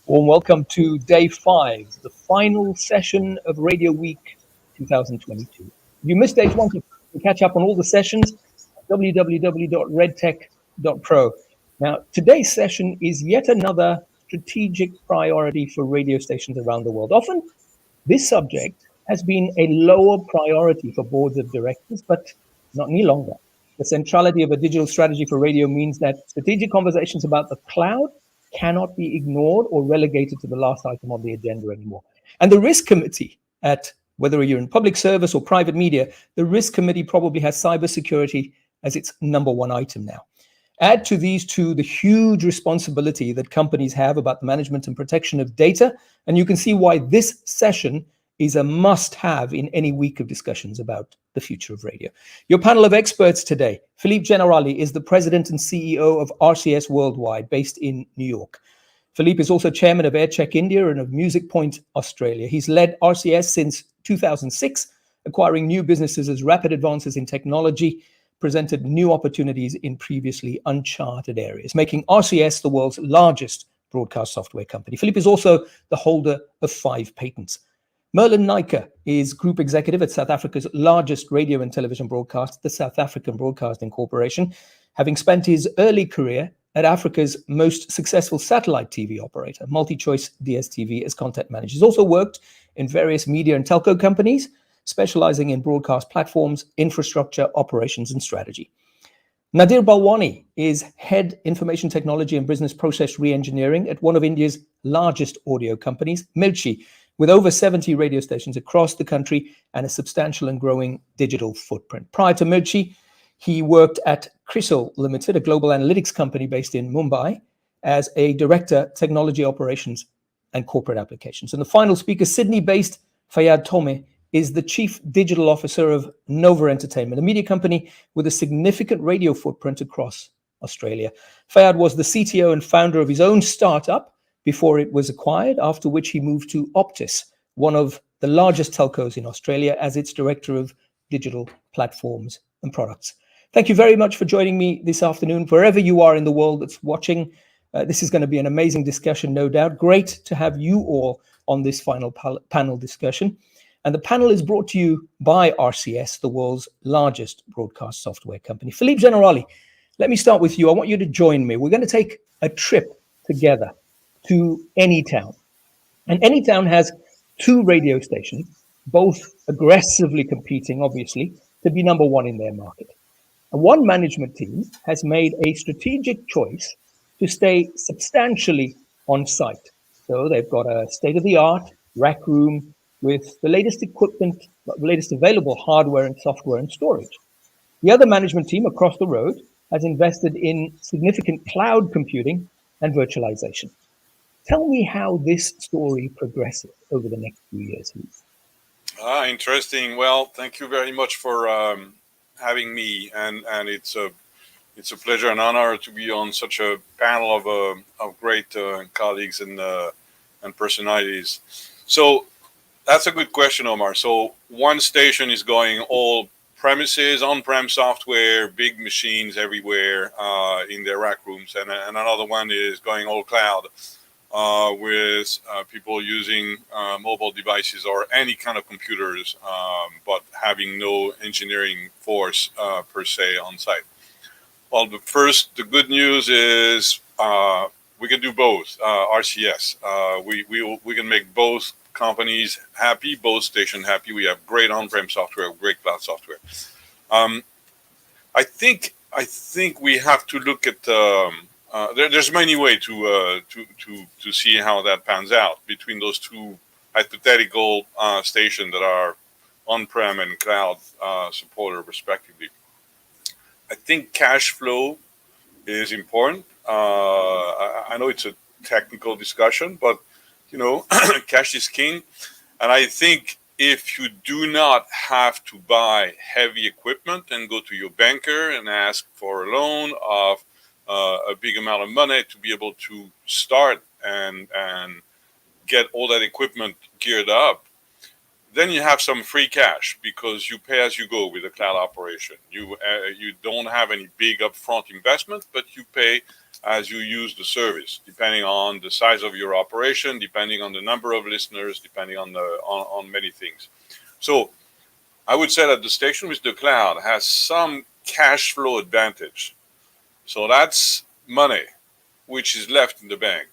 Warm welcome to day 5, the final session of Radio Week 2022. If you missed stage 1, you can catch up on all the sessions at www.redtech.pro. Now, today's session is yet another strategic priority for radio stations around the world. Often, this subject has been a lower priority for boards of directors, but not any longer. The centrality of a digital strategy for radio means that strategic conversations about the cloud cannot be ignored or relegated to the last item on the agenda anymore. And the risk committee at whether you're in public service or private media, the risk committee probably has cybersecurity as its number one item now. Add to these two the huge responsibility that companies have about the management and protection of data, and you can see why this session is a must-have in any week of discussions about the future of radio. Your panel of experts today: Philippe Generali is the president and CEO of RCS Worldwide, based in New York. Philippe is also chairman of AirCheck India and of Music Point Australia. He's led RCS since 2006, acquiring new businesses as rapid advances in technology presented new opportunities in previously uncharted areas, making RCS the world's largest broadcast software company. Philippe is also the holder of 5 patents. Merlin Nijker is group executive at South Africa's largest radio and television broadcast, the South African Broadcasting Corporation, having spent his early career at Africa's most successful satellite TV operator, MultiChoice DSTV, as content manager. He's also worked in various media and telco companies, specializing in broadcast platforms, infrastructure, operations, and strategy. Nadir Balwani is head information technology and business process re-engineering at one of India's largest audio companies, Mirchi, with over 70 radio stations across the country and a substantial and growing digital footprint. Prior to Mirchi, he worked at Crisil Limited, a global analytics company based in Mumbai, as a director, technology operations and corporate applications. And the final speaker, Sydney-based Fayyad Tome, is the chief digital officer of Nova Entertainment, a media company with a significant radio footprint across Australia. Fayyad was the CTO and founder of his own startup before it was acquired, after which he moved to Optus, one of the largest telcos in Australia, as its director of digital platforms and products. Thank you very much for joining me this afternoon, wherever you are in the world that's watching. This is going to be an amazing discussion, no doubt. Great to have you all on this final panel discussion. And the panel is brought to you by RCS, the world's largest broadcast software company. Philippe Generali, let me start with you. I want you to join me. We're going to take a trip together to Anytown. And Anytown has 2 radio stations, both aggressively competing, obviously, to be number 1 in their market. And one management team has made a strategic choice to stay substantially on site. So they've got a state-of-the-art rack room with the latest equipment, the latest available hardware and software and storage. The other management team across the road has invested in significant cloud computing and virtualization. Tell me how this story progresses over the next few years. Interesting. Well, thank you very much for having me, and it's a pleasure and honor to be on such a panel of great colleagues and personalities. So that's a good question, Omar. So one station is going all premises, on-prem software, big machines everywhere in their rack rooms, and another one is going all cloud with people using mobile devices or any kind of computers, but having no engineering force per se on site. Well, the good news is we can do both. RCS, we can make both companies happy, both stations happy. We have great on-prem software, great cloud software. I think we have to look at there's many ways to see how that pans out between those two hypothetical stations that are on-prem and cloud supported respectively. I think cash flow is important. I know it's a technical discussion, but cash is king. And I think if you do not have to buy heavy equipment and go to your banker and ask for a loan of a big amount of money to be able to start and get all that equipment geared up, then you have some free cash because you pay as you go with the cloud operation. You don't have any big upfront investment, but you pay as you use the service, depending on the size of your operation, depending on the number of listeners, depending on on many things. So I would say that the station with the cloud has some cash flow advantage. So that's money which is left in the bank.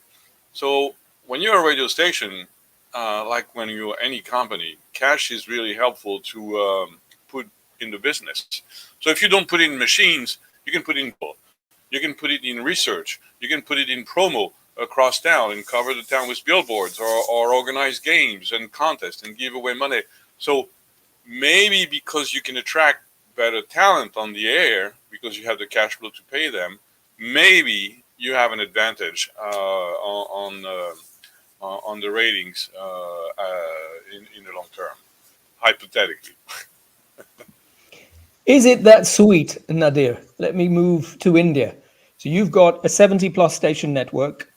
So when you're a radio station, like when you're any company, cash is really helpful to put in the business. So if you don't put in machines, you can put in people. You can put it in research. You can put it in promo across town and cover the town with billboards or organize games and contests and give away money. So maybe because you can attract better talent on the air because you have the cash flow to pay them, maybe you have an advantage on the ratings in the long term, hypothetically. Is it that sweet, Nadir? Let me move to India. So you've got a 70-plus station network,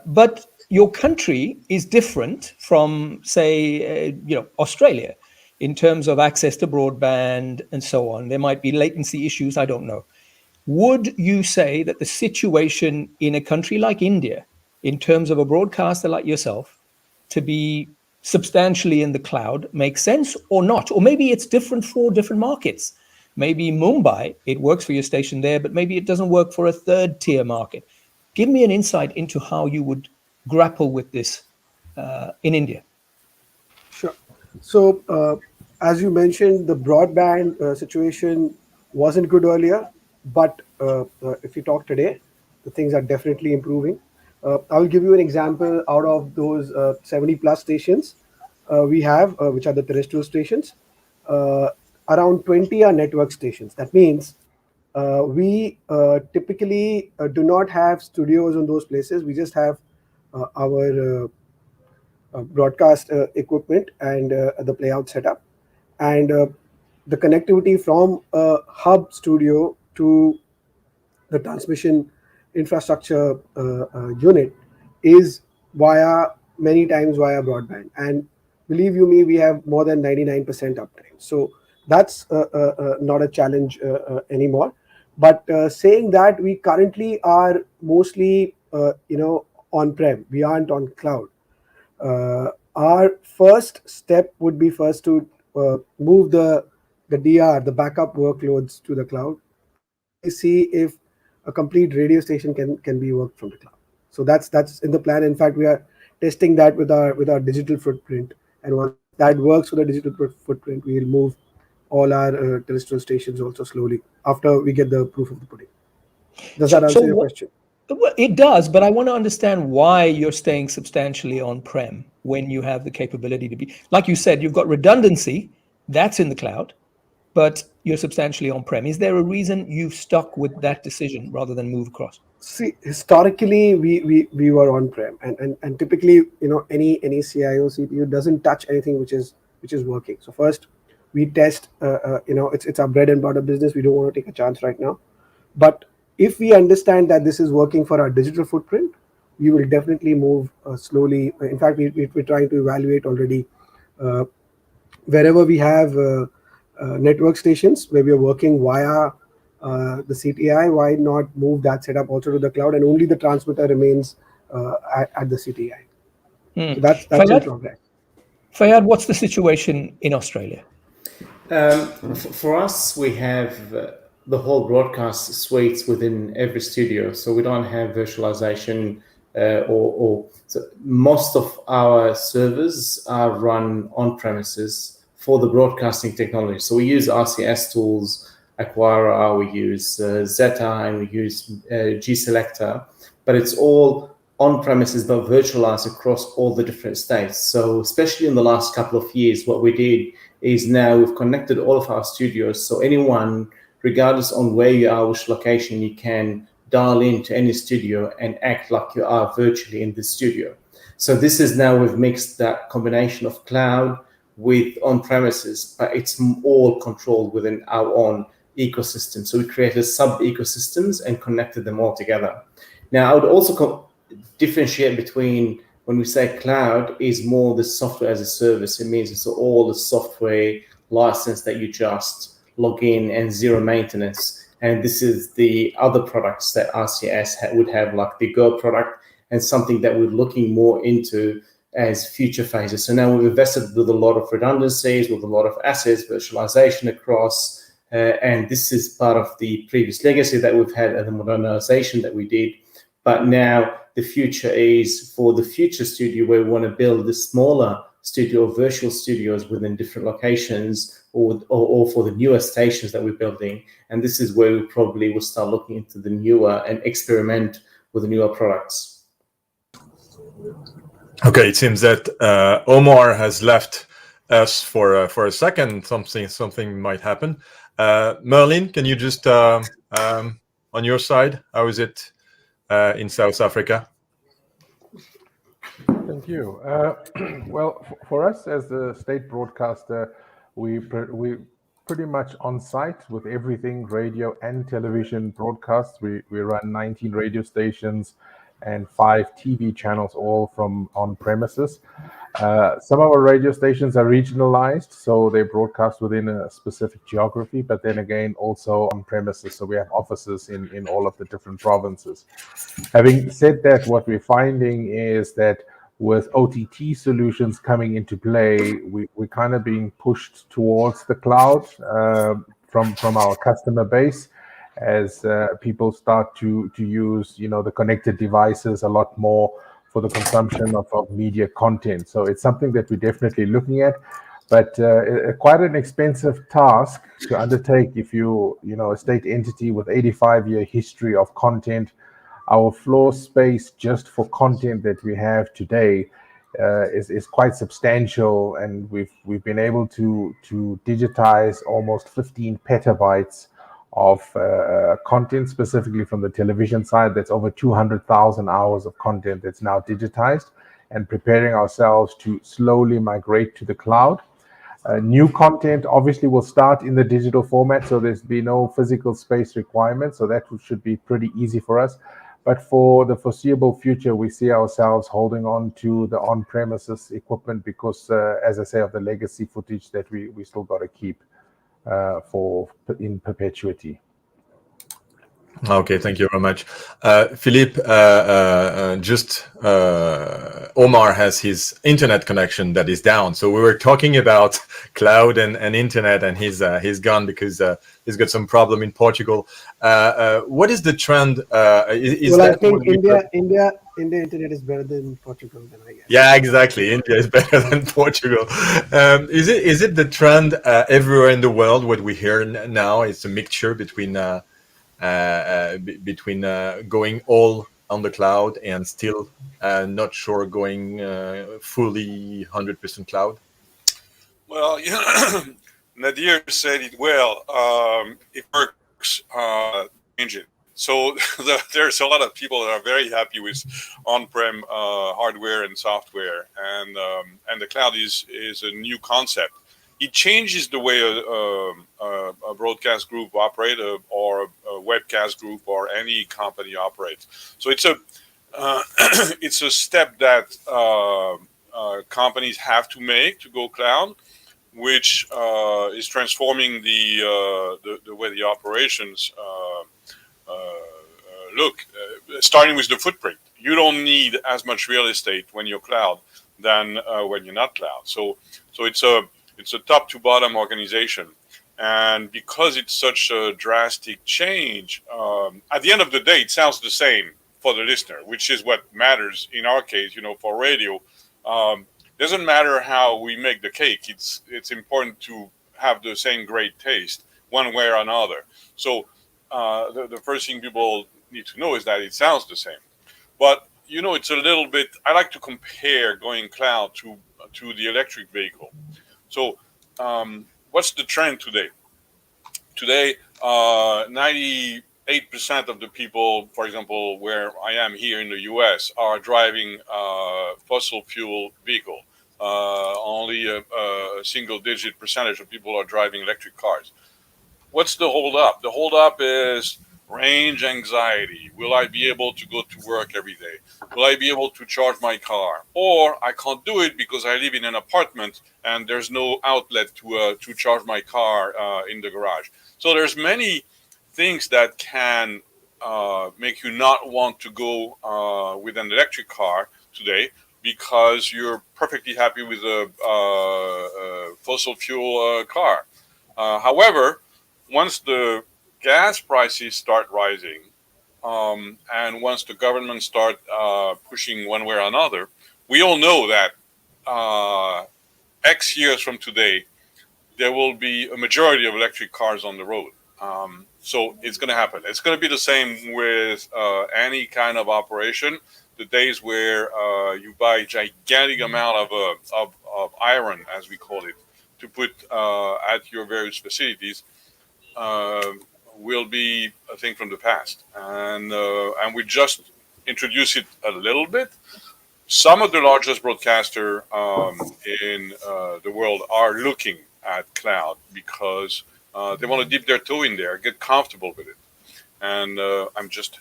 but your country is different from, say, Australia in terms of access to broadband and so on. There might be latency issues, I don't know. Would you say that the situation in a country like India, in terms of a broadcaster like yourself, to be substantially in the cloud makes sense or not? Or maybe it's different for different markets. Maybe Mumbai, it works for your station there, but maybe it doesn't work for a third tier market. Give me an insight into how you would grapple with this in India. Sure. So, as you mentioned, the broadband situation wasn't good earlier, but if you talk today, the things are definitely improving. I'll give you an example out of those 70 plus stations we have, which are the terrestrial stations. Around 20 are network stations. That means we typically do not have studios in those places. We just have our broadcast equipment and the playout setup. And the connectivity from a hub studio to the transmission infrastructure unit is many times via broadband. And believe you me, we have more than 99% uptime. So that's not a challenge anymore. But saying that, we currently are mostly on-prem. We aren't on cloud. Our first step would be first to move the the backup workloads to the cloud, and slowly see if a complete radio station can be worked from the cloud. So that's in the plan. In fact, we are testing that with our digital footprint, and once that works with the digital footprint, we will move all our terrestrial stations also slowly after we get the proof of the pudding. Does that answer your question? Well, it does, but I want to understand why you're staying substantially on-prem when you have the capability to be, like you said, you've got redundancy, that's in the cloud, but you're substantially on-prem. Is there a reason you've stuck with that decision rather than move across? See, historically, we were on-prem, and typically, any CIO CPU doesn't touch anything which is working. So first, we test. It's our bread and butter business. We don't want to take a chance right now, but if we understand that this is working for our digital footprint, we will definitely move slowly. In fact, we're trying to evaluate already wherever we have network stations where we are working via the CTI. Why not move that setup also to the cloud, and only the transmitter remains at the CTI? So that's in progress. Fayad, what's the situation in Australia? For us, we have the whole broadcast suites within every studio, so we don't have virtualization so most of our servers are run on premises for the broadcasting technology. So we use RCS tools, Aquara, we use Zeta, and we use G Selector, but it's all on premises but virtualized across all the different states. So especially in the last couple of years, what we did is now we've connected all of our studios, so anyone, regardless on where you are, which location, you can dial into any studio and act like you are virtually in the studio. So this is now, we've mixed that combination of cloud with on-premises, but it's all controlled within our own ecosystem. So we created sub-ecosystems and connected them all together. Now, I would also differentiate between when we say cloud, is more the software as a service. It means it's all the software license that you just log in and zero maintenance. And this is the other products that RCS would have, like the Go product, and something that we're looking more into as future phases. So now we've invested with a lot of redundancies, with a lot of assets, virtualization across, and this is part of the previous legacy that we've had and the modernization that we did. But now the future is for the future studio, where we want to build the smaller studio or virtual studios within different locations, or for the newer stations that we're building. And this is where we probably will start looking into the newer and experiment with the newer products. Okay, it seems that Omar has left us for a second. Something might happen. Merlin, can you just on your side, how is it in South Africa? Thank you. Well, for us as the state broadcaster, we pretty much on site with everything, radio and television broadcasts. We run 19 radio stations and 5 TV channels, all from on premises. Some of our radio stations are regionalized, so they broadcast within a specific geography, but then again, also on premises. So we have offices in all of the different provinces. Having said that, what we're finding is that with OTT solutions coming into play, we're kind of being pushed towards the cloud from our customer base, as people start to use, the connected devices a lot more for the consumption of media content. So it's something that we're definitely looking at, but quite an expensive task to undertake if you a state entity with 85-year history of content. Our floor space just for content that we have today is quite substantial, and we've been able to digitize almost 15 petabytes of content, specifically from the television side. That's over 200,000 hours of content that's now digitized, and preparing ourselves to slowly migrate to the cloud. New content obviously will start in the digital format, so there's be no physical space requirement, so that should be pretty easy for us. But for the foreseeable future, we see ourselves holding on to the on-premises equipment because, as I say, of the legacy footage that we still got to keep in perpetuity. Okay, thank you very much. Philippe, Omar has his internet connection that is down. So we were talking about cloud and internet, and he's gone because he's got some problem in Portugal. What is the trend? I think India internet is better than Portugal, then I guess. Yeah, exactly. India is better than Portugal. Is it the trend everywhere in the world? What we hear now is a mixture between going all on the cloud and still not sure going fully 100% cloud? Well, Nadir said it well. It works, change it. So there's a lot of people that are very happy with on-prem hardware and software, and the cloud is a new concept. It changes the way a broadcast group operates, or a webcast group, or any company operates. So it's a step that companies have to make to go cloud, which is transforming the way the operations look. Starting with the footprint, you don't need as much real estate when you're cloud than when you're not cloud. So it's a top to bottom organization, and because it's such a drastic change, at the end of the day, it sounds the same for the listener, which is what matters in our case. For radio, doesn't matter how we make the cake. It's important to have the same great taste one way or another. So the first thing people need to know is that it sounds the same. But it's a little bit. I like to compare going cloud to the electric vehicle. So, what's the trend today? Today, 98% of the people, for example, where I am here in the US, are driving fossil fuel vehicle. Only a single-digit percentage of people are driving electric cars. What's the hold up? The hold up is range anxiety. Will I be able to go to work every day? Will I be able to charge my car? Or I can't do it because I live in an apartment and there's no outlet to charge my car in the garage. So there's many things that can make you not want to go with an electric car today because you're perfectly happy with a fossil fuel car. However, once the gas prices start rising, and once the government start pushing one way or another, we all know that X years from today, there will be a majority of electric cars on the road. So it's going to happen. It's going to be the same with any kind of operation. The days where you buy gigantic amount of iron, as we call it, to put at your various facilities, will be a thing from the past, and we just introduce it a little bit. Some of the largest broadcasters in the world are looking at cloud because they want to dip their toe in there, get comfortable with it. And I'm just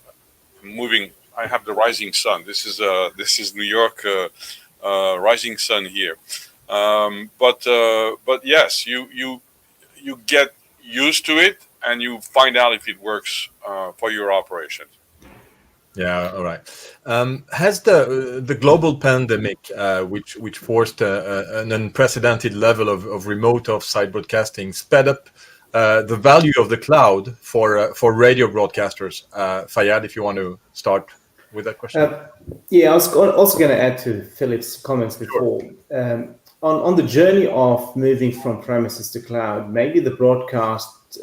moving. I have the rising sun. This is New York rising sun here. But yes, you get used to it and you find out if it works for your operation. Yeah, all right. Has the global pandemic, which forced an unprecedented level of remote offsite broadcasting, sped up the value of the cloud for radio broadcasters? Fayyad, if you want to start with that question. Yeah, I was also going to add to Philip's comments before. Sure. On the journey of moving from premises to cloud, maybe the broadcast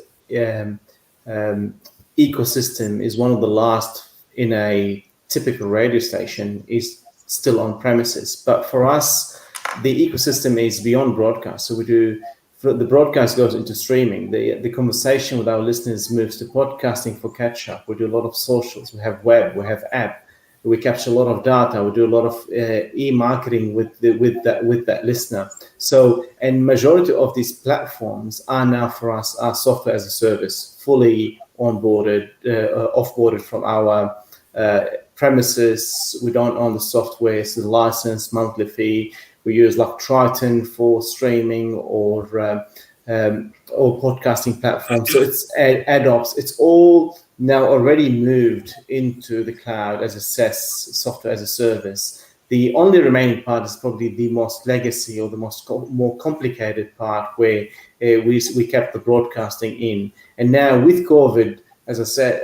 ecosystem is one of the last in a typical radio station is still on premises. But for us, the ecosystem is beyond broadcast. So the broadcast goes into streaming. The conversation with our listeners moves to podcasting for catch up. We do a lot of socials. We have web. We have app. We capture a lot of data. We do a lot of e-marketing with that listener. So, and majority of these platforms are now for us our software as a service, fully onboarded, offboarded from our premises. We don't own the software. It's a license, monthly fee. We use like Triton for streaming or podcasting platforms. So it's ad-ops. It's all now already moved into the cloud as a SaaS, software as a service. The only remaining part is probably the most legacy or the more complicated part where we kept the broadcasting in. And now with COVID, as I said,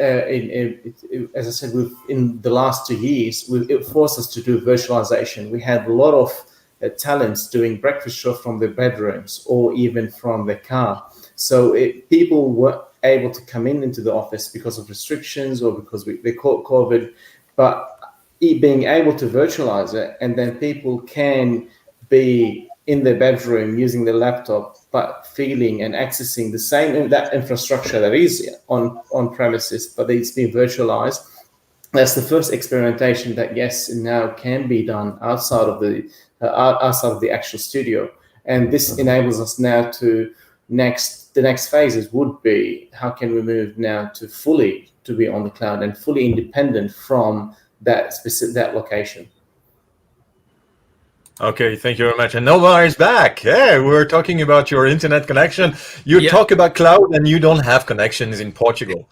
in the last 2 years, it forced us to do virtualization. We had a lot of talents doing breakfast show from their bedrooms or even from their car. So people were able to come into the office because of restrictions or because they caught COVID, but being able to virtualize it, and then people can be in their bedroom using their laptop, but feeling and accessing the same that infrastructure that is on premises, but it's been virtualized. That's the first experimentation that yes, now can be done outside of the actual studio, and this enables us now to the next phases would be how can we move now to be on the cloud and fully independent from that location. Okay, thank you very much. And Nova is back. Hey, we were talking about your internet connection. You talk about cloud and you don't have connections in Portugal.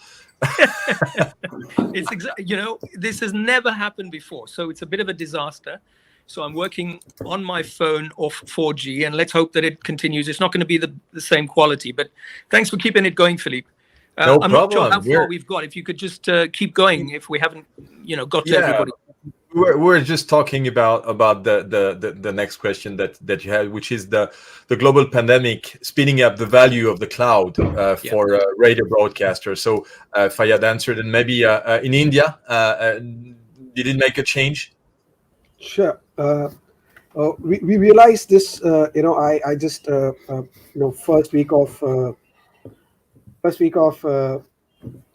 It's this has never happened before. So it's a bit of a disaster. So I'm working on my phone off 4G, and let's hope that it continues. It's not going to be the same quality, but thanks for keeping it going, Philippe. No I'm problem. not sure how far we've got. If you could just keep going, if we haven't, got to everybody. We're just talking about the next question that you had, which is the global pandemic speeding up the value of the cloud for radio broadcasters. So Fayyad answered, and maybe in India, did it make a change? Sure. We realized this. I just first week of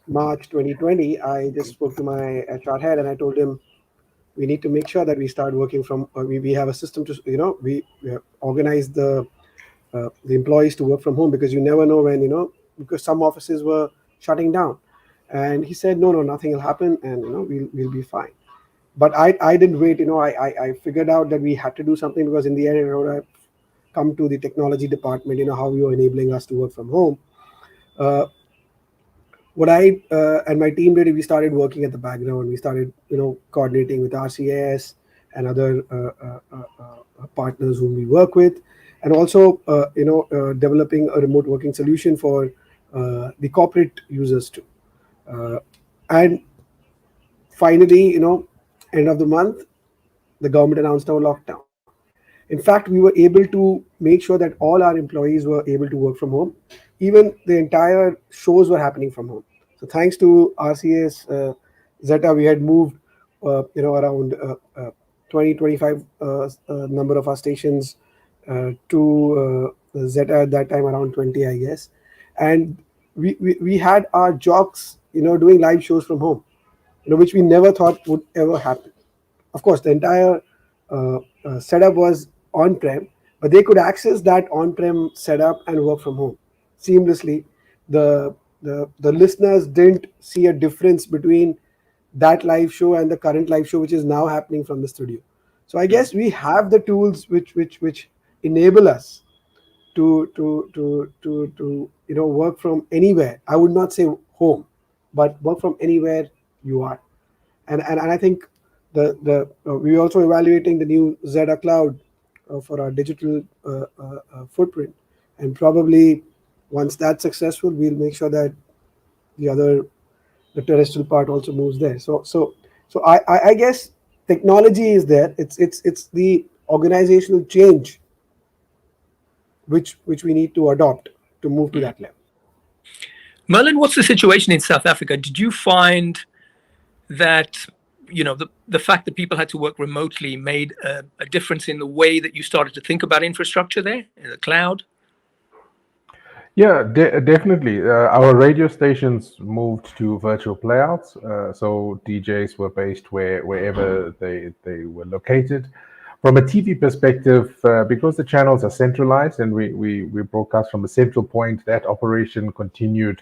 March 2020, I just spoke to my HR head and I told him we need to make sure that we start working from. We have a system to we organize the employees to work from home, because you never know when because some offices were shutting down, And he said, no, nothing will happen, and we'll be fine. But I didn't wait. I figured out that we had to do something, because in the end, I come to the technology department, how you are enabling us to work from home. What I and my team did, we started working at the background. We started, coordinating with RCS and other partners whom we work with, and also, developing a remote working solution for the corporate users too. And finally, end of the month, the government announced our lockdown. In fact, we were able to make sure that all our employees were able to work from home. Even the entire shows were happening from home. So thanks to RCS Zeta, we had moved, around 20-25 number of our stations to Zeta at that time, around 20, I guess. And we had our jocks, doing live shows from home, which we never thought would ever happen. Of course, the entire setup was on-prem, but they could access that on-prem setup and work from home seamlessly. The listeners didn't see a difference between that live show and the current live show, which is now happening from the studio. So I guess we have the tools which enable us to work from anywhere. I would not say home, but work from anywhere you are. And I think we're also evaluating the new Zeta Cloud for our digital footprint, and probably once that's successful, we'll make sure that the terrestrial part also moves there. So I guess technology is there. It's the organizational change which we need to adopt to move to that level. Merlin, what's the situation in South Africa? Did you find that the fact that people had to work remotely made a difference in the way that you started to think about infrastructure there in the cloud? Yeah, definitely. Our radio stations moved to virtual playouts, so DJs were based wherever they were located. From a TV perspective, because the channels are centralized and we broadcast from a central point, that operation continued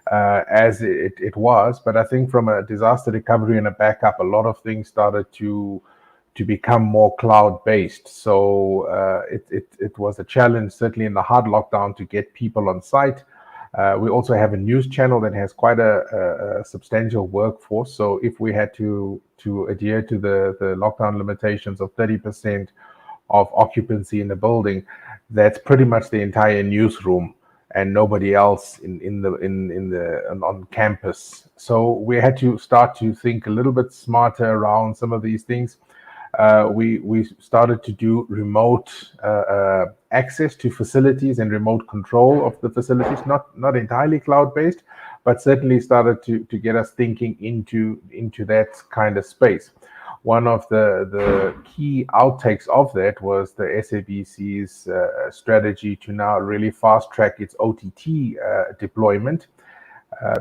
as it was. But I think from a disaster recovery and a backup, a lot of things started to become more cloud-based. So it was a challenge, certainly in the hard lockdown, to get people on site. We also have a news channel that has quite a substantial workforce. So if we had to adhere to the lockdown limitations of 30% of occupancy in the building, that's pretty much the entire newsroom and nobody else on campus. So we had to start to think a little bit smarter around some of these things. We started to do remote access to facilities and remote control of the facilities, not entirely cloud-based, but certainly started to get us thinking into that kind of space. One of the key outtakes of that was the SABC's strategy to now really fast-track its OTT deployment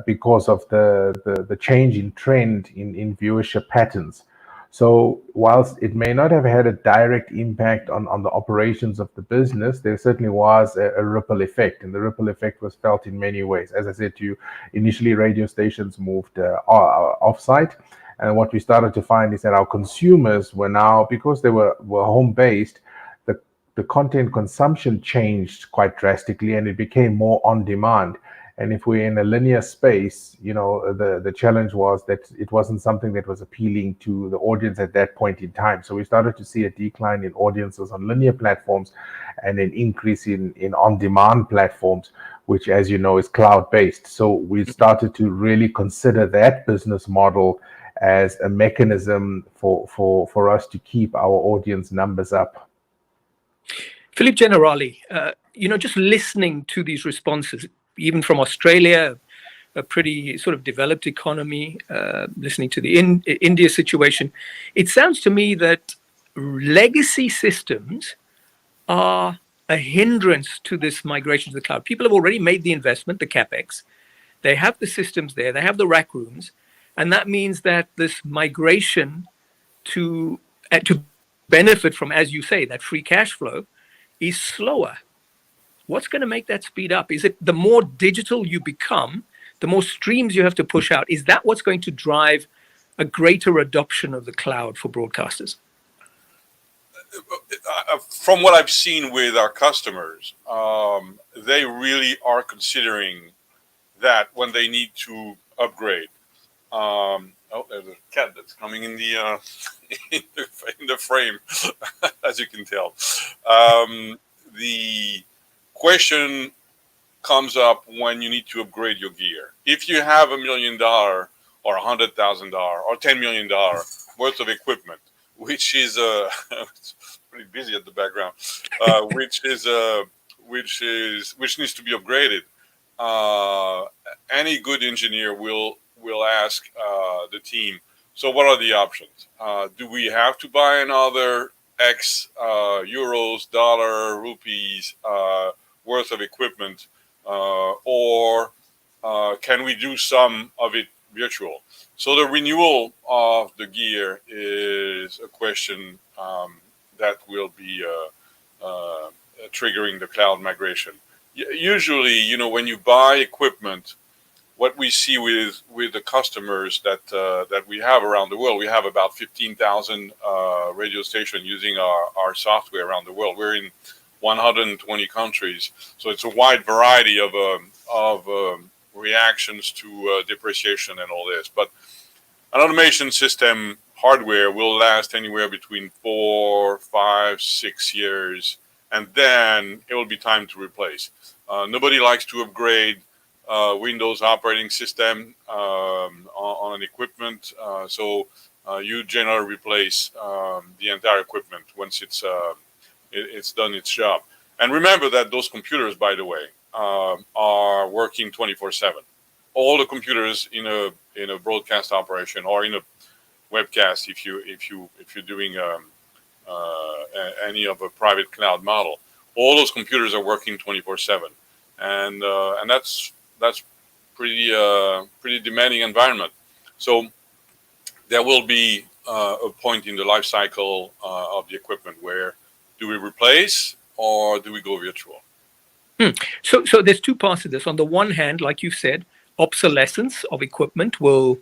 because of the change in trend in viewership patterns. So whilst it may not have had a direct impact on the operations of the business, there certainly was a ripple effect, and the ripple effect was felt in many ways. As I said to you, initially radio stations moved off-site, and what we started to find is that our consumers were now, because they were home-based, the content consumption changed quite drastically, and it became more on demand. And if we're in a linear space, the challenge was that it wasn't something that was appealing to the audience at that point in time. So we started to see a decline in audiences on linear platforms and an increase in on-demand platforms, which, as you know, is cloud-based. So we started to really consider that business model as a mechanism for us to keep our audience numbers up. Philippe Generali, just listening to these responses, even from Australia, a pretty sort of developed economy, listening to the India situation, it sounds to me that legacy systems are a hindrance to this migration to the cloud. People have already made the investment, the capex. They have the systems there, they have the rack rooms, and that means that this migration to benefit from, as you say, that free cash flow is slower. What's going to make that speed up? Is it the more digital you become, the more streams you have to push out. Is that what's going to drive a greater adoption of the cloud for broadcasters? From what I've seen with our customers, they really are considering that when they need to upgrade. There's a cat that's coming in the in the frame, as you can tell. The question comes up when you need to upgrade your gear. If you have $1 million or $100,000 or $10 million worth of equipment, which is it's pretty busy at the background, which needs to be upgraded, any good engineer will ask the team, so what are the options? Do we have to buy another X euros, dollar, rupees worth of equipment, or can we do some of it virtual? So the renewal of the gear is a question that will be triggering the cloud migration. Usually, when you buy equipment, what we see with the customers that we have around the world, we have about 15,000 radio stations using our software around the world. We're in 120 countries, so it's a wide variety of reactions to depreciation and all this. But an automation system hardware will last anywhere between 4, 5, 6 years, and then it will be time to replace. Nobody likes to upgrade Windows operating system on an equipment, so you generally replace the entire equipment once it's done its job. And remember that those computers, by the way, are working 24/7. All the computers in a broadcast operation or in a webcast, if you're doing any of a private cloud model, all those computers are working 24/7, and that's pretty demanding environment. So there will be a point in the life cycle of the equipment where do we replace or do we go virtual? So there's two parts to this. On the one hand, like you said, obsolescence of equipment will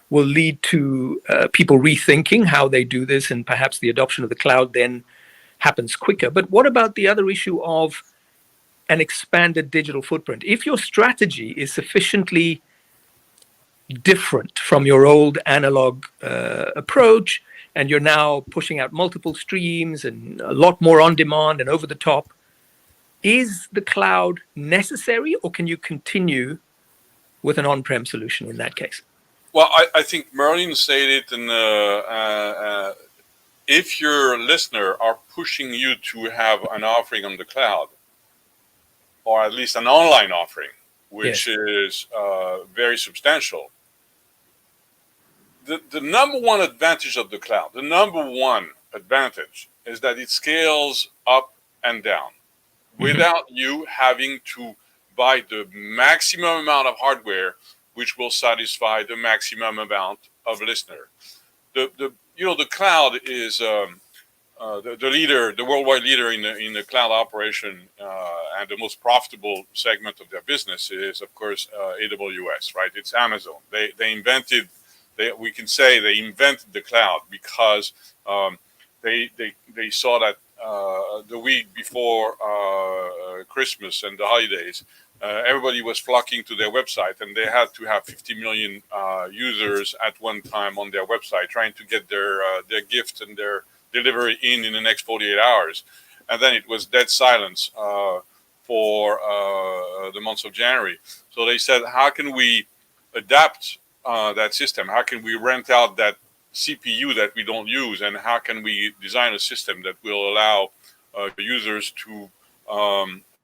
lead to people rethinking how they do this, and perhaps the adoption of the cloud then happens quicker. But what about the other issue of an expanded digital footprint? If your strategy is sufficiently different from your old analog approach, and you're now pushing out multiple streams and a lot more on demand and over the top, is the cloud necessary, or can you continue with an on-prem solution in that case? Well, I think Merlin said it, and if your listener are pushing you to have an offering on the cloud, or at least an online offering, which is very substantial, the number one advantage of the cloud, is that it scales up and down without you having to buy the maximum amount of hardware, which will satisfy the maximum amount of listener. The cloud is the worldwide leader in the cloud operation, and the most profitable segment of their business is, of course, AWS. Right? It's Amazon. They invented the cloud because they saw that the week before Christmas and the holidays, everybody was flocking to their website, and they had to have 50 million users at one time on their website trying to get their gift and their delivery in the next 48 hours. And then it was dead silence for the month of January. So they said, how can we adapt that system? How can we rent out that CPU that we don't use? And how can we design a system that will allow users to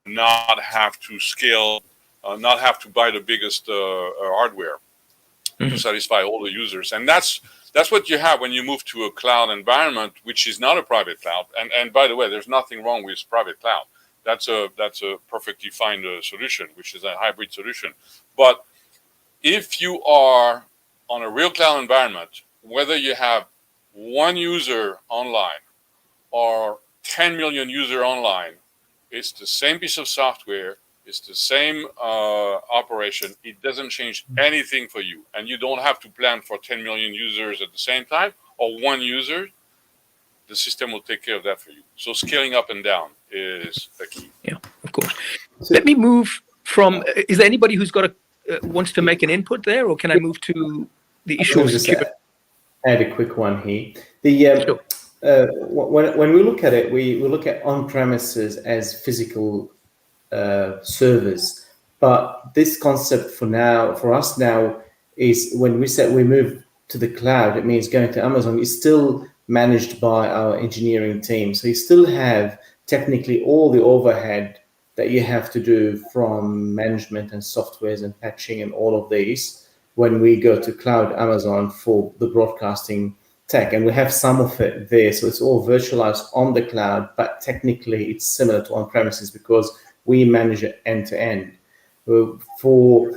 not have to scale, not have to buy the biggest hardware to satisfy all the users? And that's what you have when you move to a cloud environment, which is not a private cloud. And by the way, there's nothing wrong with private cloud. That's a perfectly fine solution, which is a hybrid solution. But if you are on a real cloud environment, whether you have one user online or 10 million user online, it's the same piece of software It's the same operation. It doesn't change anything for you. And you don't have to plan for 10 million users at the same time or one user. The system will take care of that for you. So scaling up and down is the key. Yeah, of course. Let me move from, is there anybody who's got wants to make an input there, or can I move to the issue of security? Add a quick one here. Sure. When we look at it, we look at on-premises as physical servers, but this concept for us now is when we said we move to the cloud, it means going to Amazon is still managed by our engineering team. So you still have technically all the overhead that you have to do from management and softwares and patching and all of these when we go to cloud Amazon for the broadcasting tech. And we have some of it there. So it's all virtualized on the cloud, but technically it's similar to on-premises because we manage it end to end. For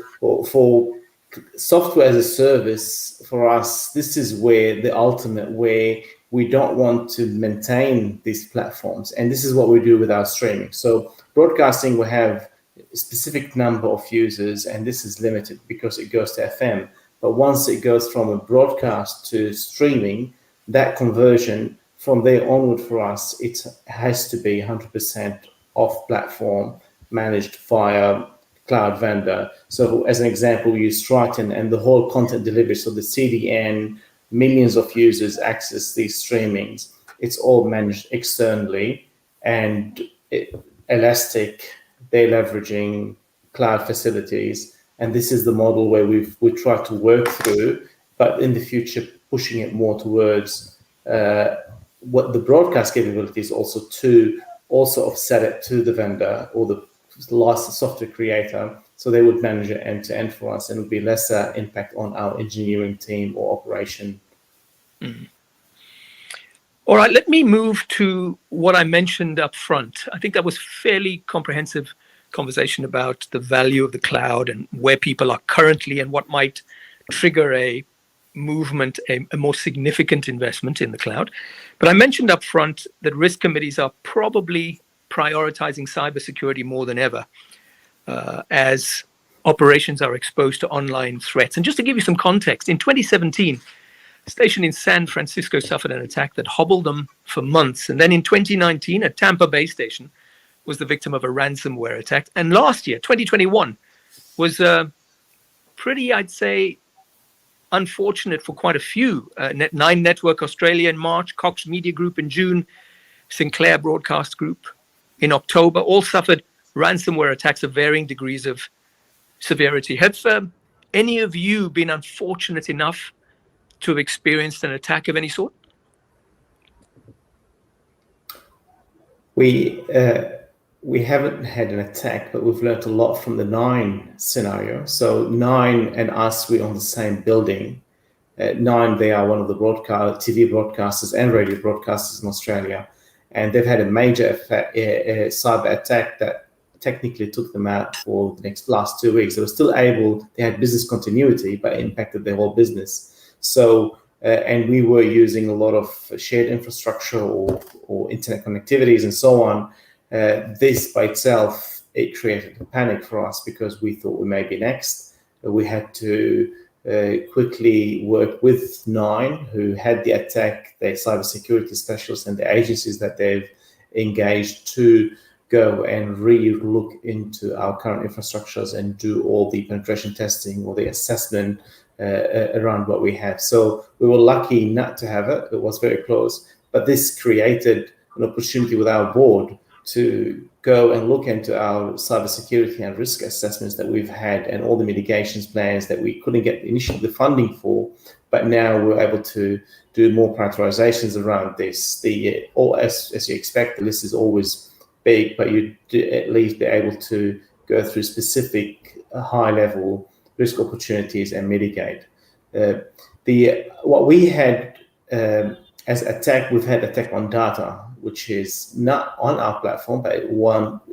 software as a service, for us, this is where the ultimate, where we don't want to maintain these platforms. And this is what we do with our streaming. So broadcasting, we have a specific number of users, and this is limited because it goes to FM. But once it goes from a broadcast to streaming, that conversion from there onward for us, it has to be 100% off platform, managed via cloud vendor. So as an example, we use Triton and the whole content delivery. So the CDN, millions of users access these streamings. It's all managed externally and elastic. They're leveraging cloud facilities. And this is the model where we try to work through, but in the future, pushing it more towards what the broadcast capabilities also offset it to the vendor or the licensed software creator, so they would manage it end to end for us, and it would be lesser impact on our engineering team or operation. Mm. All right, let me move to what I mentioned up front. I think that was fairly comprehensive conversation about the value of the cloud and where people are currently and what might trigger a movement, a more significant investment in the cloud. But I mentioned up front that risk committees are probably prioritizing cybersecurity more than ever as operations are exposed to online threats. And just to give you some context, in 2017, a station in San Francisco suffered an attack that hobbled them for months. And then in 2019, a Tampa Bay station was the victim of a ransomware attack. And last year, 2021, was pretty, I'd say, unfortunate for quite a few. Nine Network Australia in March, Cox Media Group in June, Sinclair Broadcast Group in October, all suffered ransomware attacks of varying degrees of severity. Have any of you been unfortunate enough to have experienced an attack of any sort? We haven't had an attack, but we've learned a lot from the Nine scenario. So Nine and us, we're on the same building. Nine, they are one of the TV broadcasters and radio broadcasters in Australia. And they've had a major cyber attack that technically took them out for the last 2 weeks. They were still they had business continuity, but it impacted their whole business. So, and we were using a lot of shared infrastructure or internet connectivities and so on. This by itself, it created a panic for us because we thought we may be next. We had to quickly work with Nine, who had the attack, their cybersecurity specialists and the agencies that they've engaged to go and re-look into our current infrastructures and do all the penetration testing or the assessment around what we have. So we were lucky not to have it. It was very close, but this created an opportunity with our board to go and look into our cybersecurity and risk assessments that we've had and all the mitigations plans that we couldn't get initially the funding for, but now we're able to do more prioritizations around this. As you expect, the list is always big, but you at least be able to go through specific high-level risk opportunities and mitigate. What we had as attack, we've had attack on data, which is not on our platform, but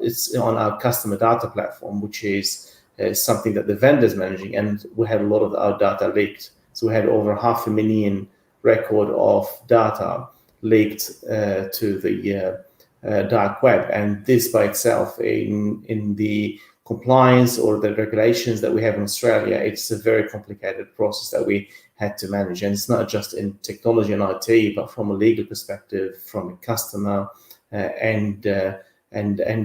it's on our customer data platform, which is something that the vendor is managing, and we had a lot of our data leaked. So we had over 500,000 record of data leaked to the dark web, and this by itself, in the compliance or the regulations that we have in Australia, it's a very complicated process that we had to manage. And it's not just in technology and IT, but from a legal perspective, from a customer and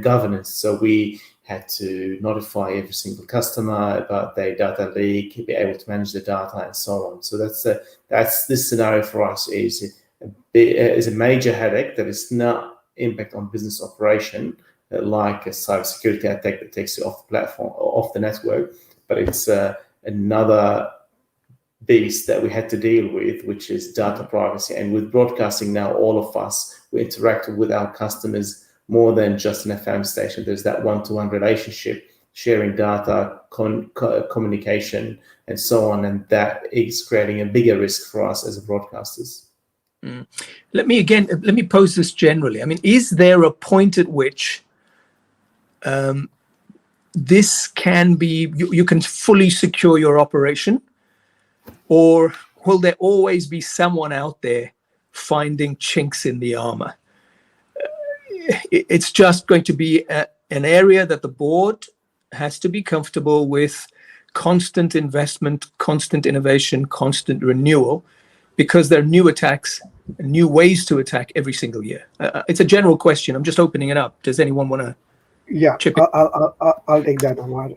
governance. So we had to notify every single customer about their data leak, be able to manage the data, and so on. So that's this scenario for us is a major headache that is not impact on business operation, like a cybersecurity attack that takes you off the platform, off the network, but it's another beast that we had to deal with, which is data privacy. And with broadcasting now, all of us, we interact with our customers more than just an FM station. There's that one-to-one relationship, sharing data, communication, and so on, and that is creating a bigger risk for us as broadcasters. Let me pose this generally. I mean, is there a point at which this can be, you can fully secure your operation, or will there always be someone out there finding chinks in the armor? It's just going to be an area that the board has to be comfortable with constant investment, constant innovation, constant renewal, because there are new attacks, new ways to attack every single year. It's a general question. I'm just opening it up. Does anyone want to? Yeah, I'll take that, Omar.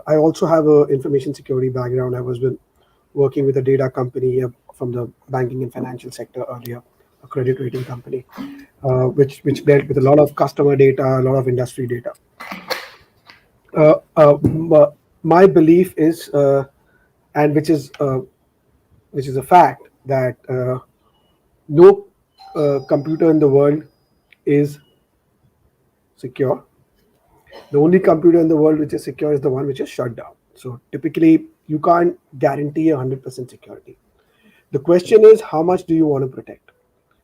I also have an information security background. I was working with a data company from the banking and financial sector earlier, a credit rating company, which dealt with a lot of customer data, a lot of industry data. My belief is, and which is a fact, that no computer in the world is secure. The only computer in the world which is secure is the one which is shut down. So typically, you can't guarantee 100% security. The question is, how much do you want to protect?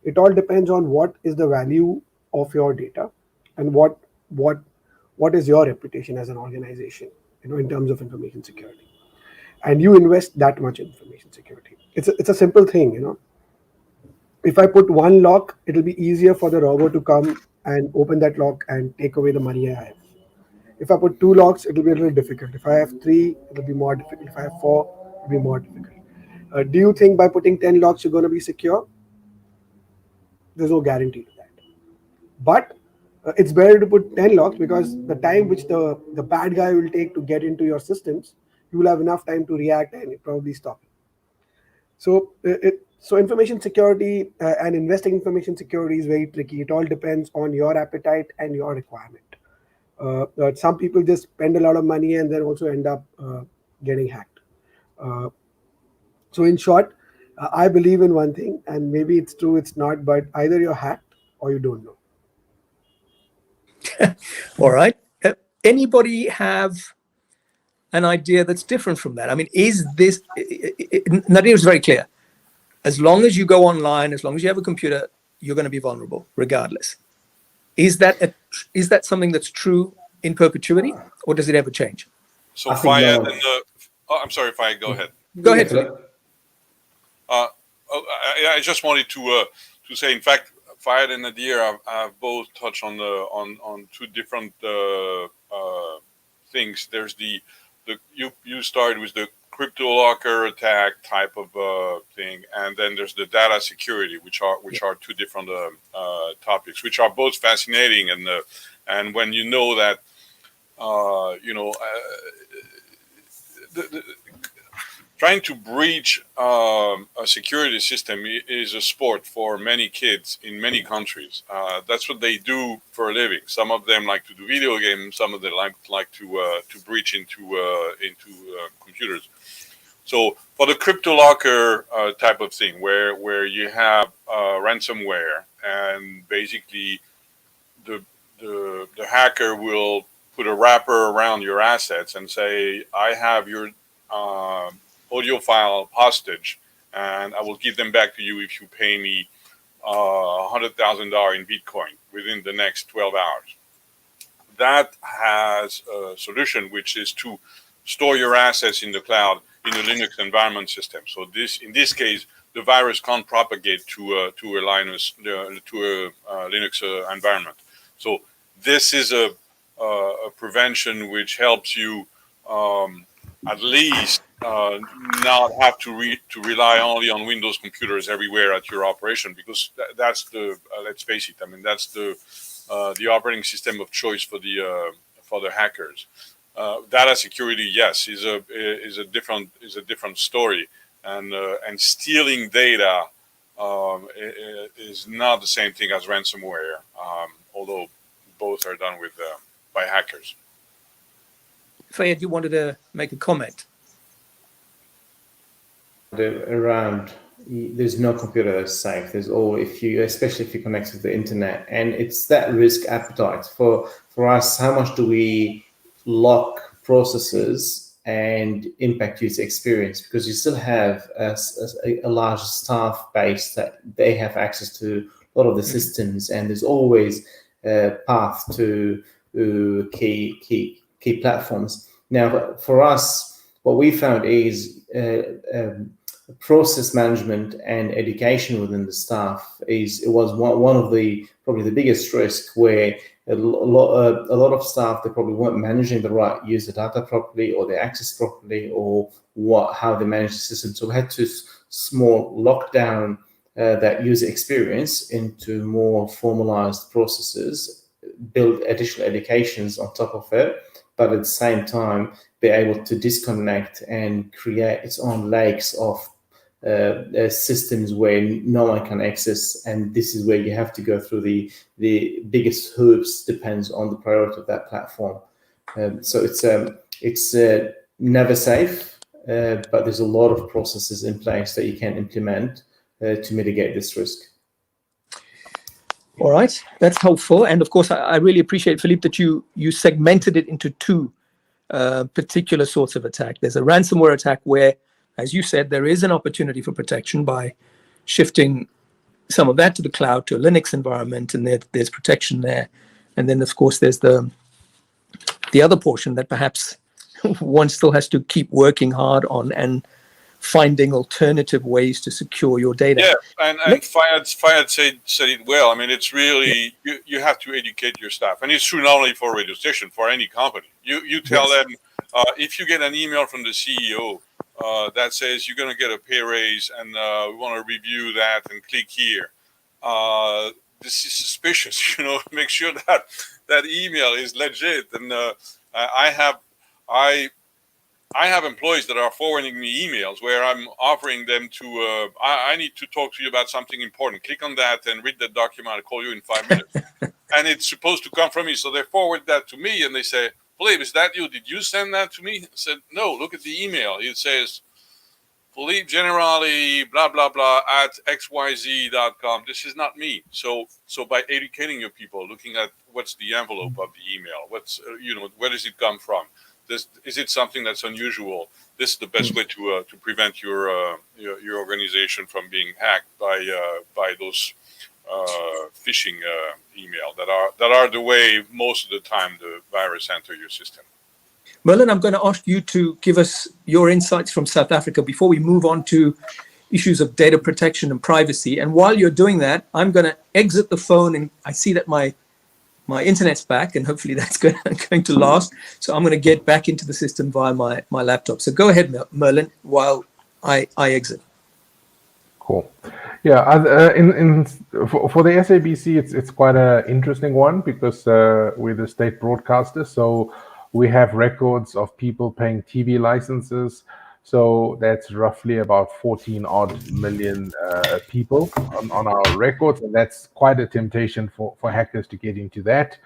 It all depends on what is the value of your data and what is your reputation as an organization, in terms of information security. And you invest that much in information security. It's a simple thing, If I put one lock, it'll be easier for the robber to come and open that lock and take away the money I have. If I put 2 locks, it'll be a little difficult. If I have 3, it'll be more difficult. If I have 4, it'll be more difficult. Do you think by putting 10 locks, you're going to be secure? There's no guarantee to that. But it's better to put 10 locks, because the time which the bad guy will take to get into your systems, you will have enough time to react and probably stop it. So information security and investing in information security is very tricky. It all depends on your appetite and your requirement. Some people just spend a lot of money and then also end up getting hacked. So in short, I believe in one thing, and maybe it's true, it's not, but either you're hacked or you don't know. All right. Anybody have an idea that's different from that? I mean, is this, Nadir is very clear. As long as you go online, as long as you have a computer, you're going to be vulnerable regardless. Is that something that's true in perpetuity, or does it ever change? So Fayed, I'm sorry, Fayed, go ahead. Go ahead, Philip. I just wanted to say, in fact, Fayed and Nadir have both touched on two different things. There's you started with the crypto locker attack type of thing, and then there's the data security, which are two different topics, which are both fascinating. And when you know that, trying to breach a security system is a sport for many kids in many countries. That's what they do for a living. Some of them like to do video games. Some of them like to breach into computers. So for the crypto locker type of thing, where you have ransomware, and basically the hacker will put a wrapper around your assets and say, I have your audio file hostage, and I will give them back to you if you pay me $100,000 in Bitcoin within the next 12 hours. That has a solution, which is to store your assets in the cloud in a Linux environment system. So in this case, the virus can't propagate to a Linux environment. So this is a a prevention which helps you at least not have to rely only on Windows computers everywhere at your operation, because that's the let's face it. I mean, that's the operating system of choice for the hackers. Data security, yes, is a different story, and stealing data is not the same thing as ransomware, although both are done with by hackers. Fayed, you wanted to make a comment? Around, there's no computer that's safe. There's all, especially if you connect to the internet, and it's that risk appetite for us. How much do we lock processes and impact user experience? Because you still have a large staff base that they have access to a lot of the systems, and there's always a path to key platforms. Now, for us, what we found is process management and education within the staff was one of the probably the biggest risk, where a lot of staff, they probably weren't managing the right user data properly, or their access properly, or how they manage the system. So we had to small lock down that user experience into more formalized processes, build additional educations on top of it, but at the same time be able to disconnect and create its own lakes of systems where no one can access, and this is where you have to go through the biggest hoops, depends on the priority of that platform. So it's never safe, but there's a lot of processes in place that you can implement to mitigate this risk. All right, that's helpful. And of course, I really appreciate, Philippe, that you segmented it into two particular sorts of attack. There's a ransomware attack where, as you said, there is an opportunity for protection by shifting some of that to the cloud, to a Linux environment, and there's protection there. And then, of course, there's the other portion that perhaps one still has to keep working hard on and finding alternative ways to secure your data. Yeah, and Fayed said it well. I mean, it's really, you have to educate your staff. And it's true not only for a radio station, for any company. You tell them, if you get an email from the CEO that says you're going to get a pay raise and we want to review that and click here, this is suspicious. Make sure that email is legit. And I have employees that are forwarding me emails where I'm offering them to, I need to talk to you about something important. Click on that and read that document. I'll call you in 5 minutes. And it's supposed to come from me. So they forward that to me and they say, Philippe, is that you? Did you send that to me? I said, no, look at the email. It says, Philippe Generali, blah, blah, blah, at xyz.com. This is not me. So by educating your people, looking at what's the envelope of the email, what's, where does it come from? Is it something that's unusual? This is the best way to prevent your organization from being hacked by those phishing email that are the way most of the time the virus enter your system. Merlin, I'm going to ask you to give us your insights from South Africa before we move on to issues of data protection and privacy. And while you're doing that, I'm going to exit the phone, and I see that my internet's back, and hopefully that's going to last. So I'm going to get back into the system via my laptop. So go ahead, Merlin, while I exit. Cool. Yeah, for the SABC, it's quite an interesting one, because we're the state broadcaster, so we have records of people paying TV licenses. So that's roughly about 14 odd million people on our records, and that's quite a temptation for hackers to get into that.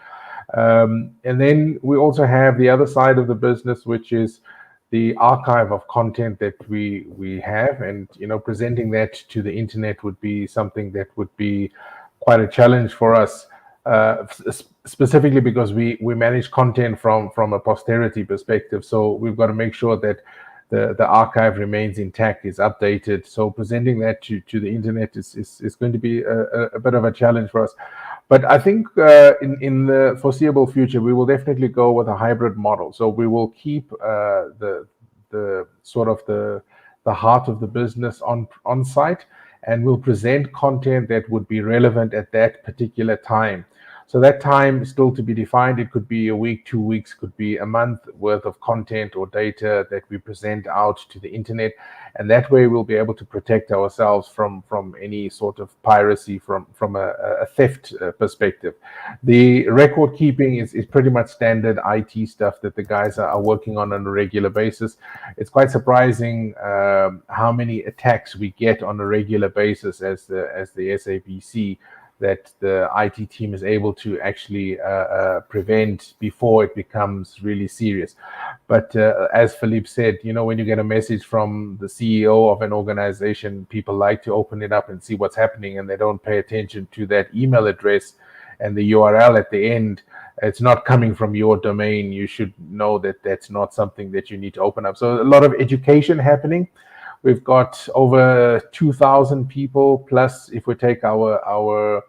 And then we also have the other side of the business, which is the archive of content that we have, and presenting that to the internet would be something that would be quite a challenge for us, specifically because we manage content from a posterity perspective. So we've got to make sure that the archive remains intact, is updated. So presenting that to the internet is going to be a bit of a challenge for us. But I think in the foreseeable future, we will definitely go with a hybrid model. So we will keep the sort of the heart of the business on site, and we'll present content that would be relevant at that particular time. So that time is still to be defined. It could be a week, 2 weeks, could be a month worth of content or data that we present out to the internet. And that way we'll be able to protect ourselves from any sort of piracy from a theft perspective. The record keeping is pretty much standard IT stuff that the guys are working on a regular basis. It's quite surprising how many attacks we get on a regular basis as the SABC, that the IT team is able to actually prevent before it becomes really serious. But as Philippe said, when you get a message from the CEO of an organization, people like to open it up and see what's happening, and they don't pay attention to that email address and the URL at the end. It's not coming from your domain. You should know that that's not something that you need to open up. So a lot of education happening. We've got over 2,000 people, plus if we take our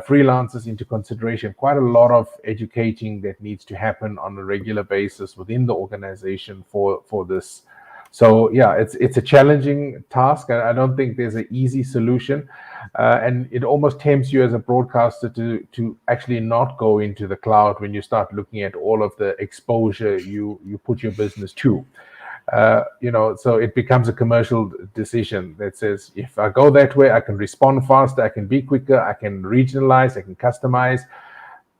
freelancers into consideration, quite a lot of educating that needs to happen on a regular basis within the organization for this. So yeah, it's a challenging task. I don't think there's an easy solution, and it almost tempts you as a broadcaster to actually not go into the cloud when you start looking at all of the exposure you put your business to. So it becomes a commercial decision that says, if I go that way, I can respond faster, I can be quicker, I can regionalize, I can customize,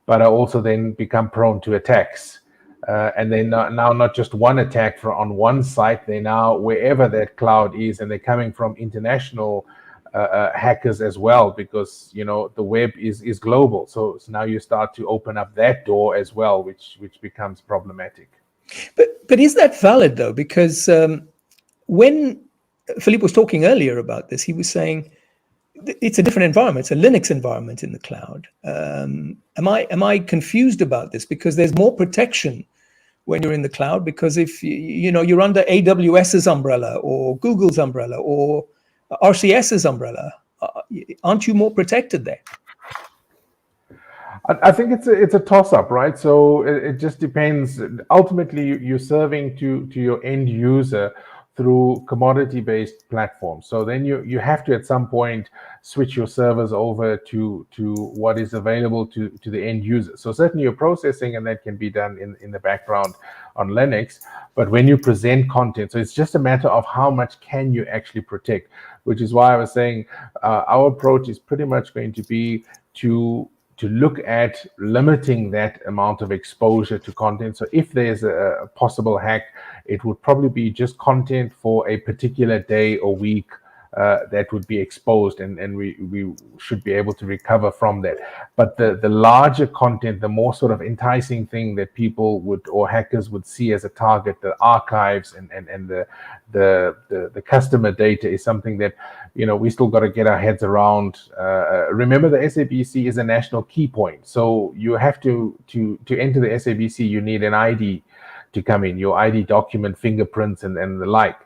but I also then become prone to attacks. And then now not just one attack on one site, they now, wherever that cloud is, and they're coming from international hackers as well, because the web is global. So now you start to open up that door as well, which becomes problematic. But is that valid though? Because when Philippe was talking earlier about this, he was saying it's a different environment. It's a Linux environment in the cloud. Am I confused about this? Because there's more protection when you're in the cloud, because if you're under AWS's umbrella or Google's umbrella or RCS's umbrella, aren't you more protected there? I think it's a toss-up, right? So it just depends. Ultimately, you're serving to your end user through commodity-based platforms. So then you have to at some point switch your servers over to what is available to the end user. So certainly you're processing, and that can be done in the background on Linux. But when you present content, so it's just a matter of how much can you actually protect, which is why I was saying our approach is pretty much going to be to look at limiting that amount of exposure to content. So if there's a possible hack, it would probably be just content for a particular day or week that would be exposed, and we should be able to recover from that. But the larger content, the more sort of enticing thing that people would, or hackers would see as a target, the archives and the customer data, is something that we still got to get our heads around. Remember, the SABC is a national key point, so you have to enter the SABC, you need an ID to come in, your ID document, fingerprints, and the like.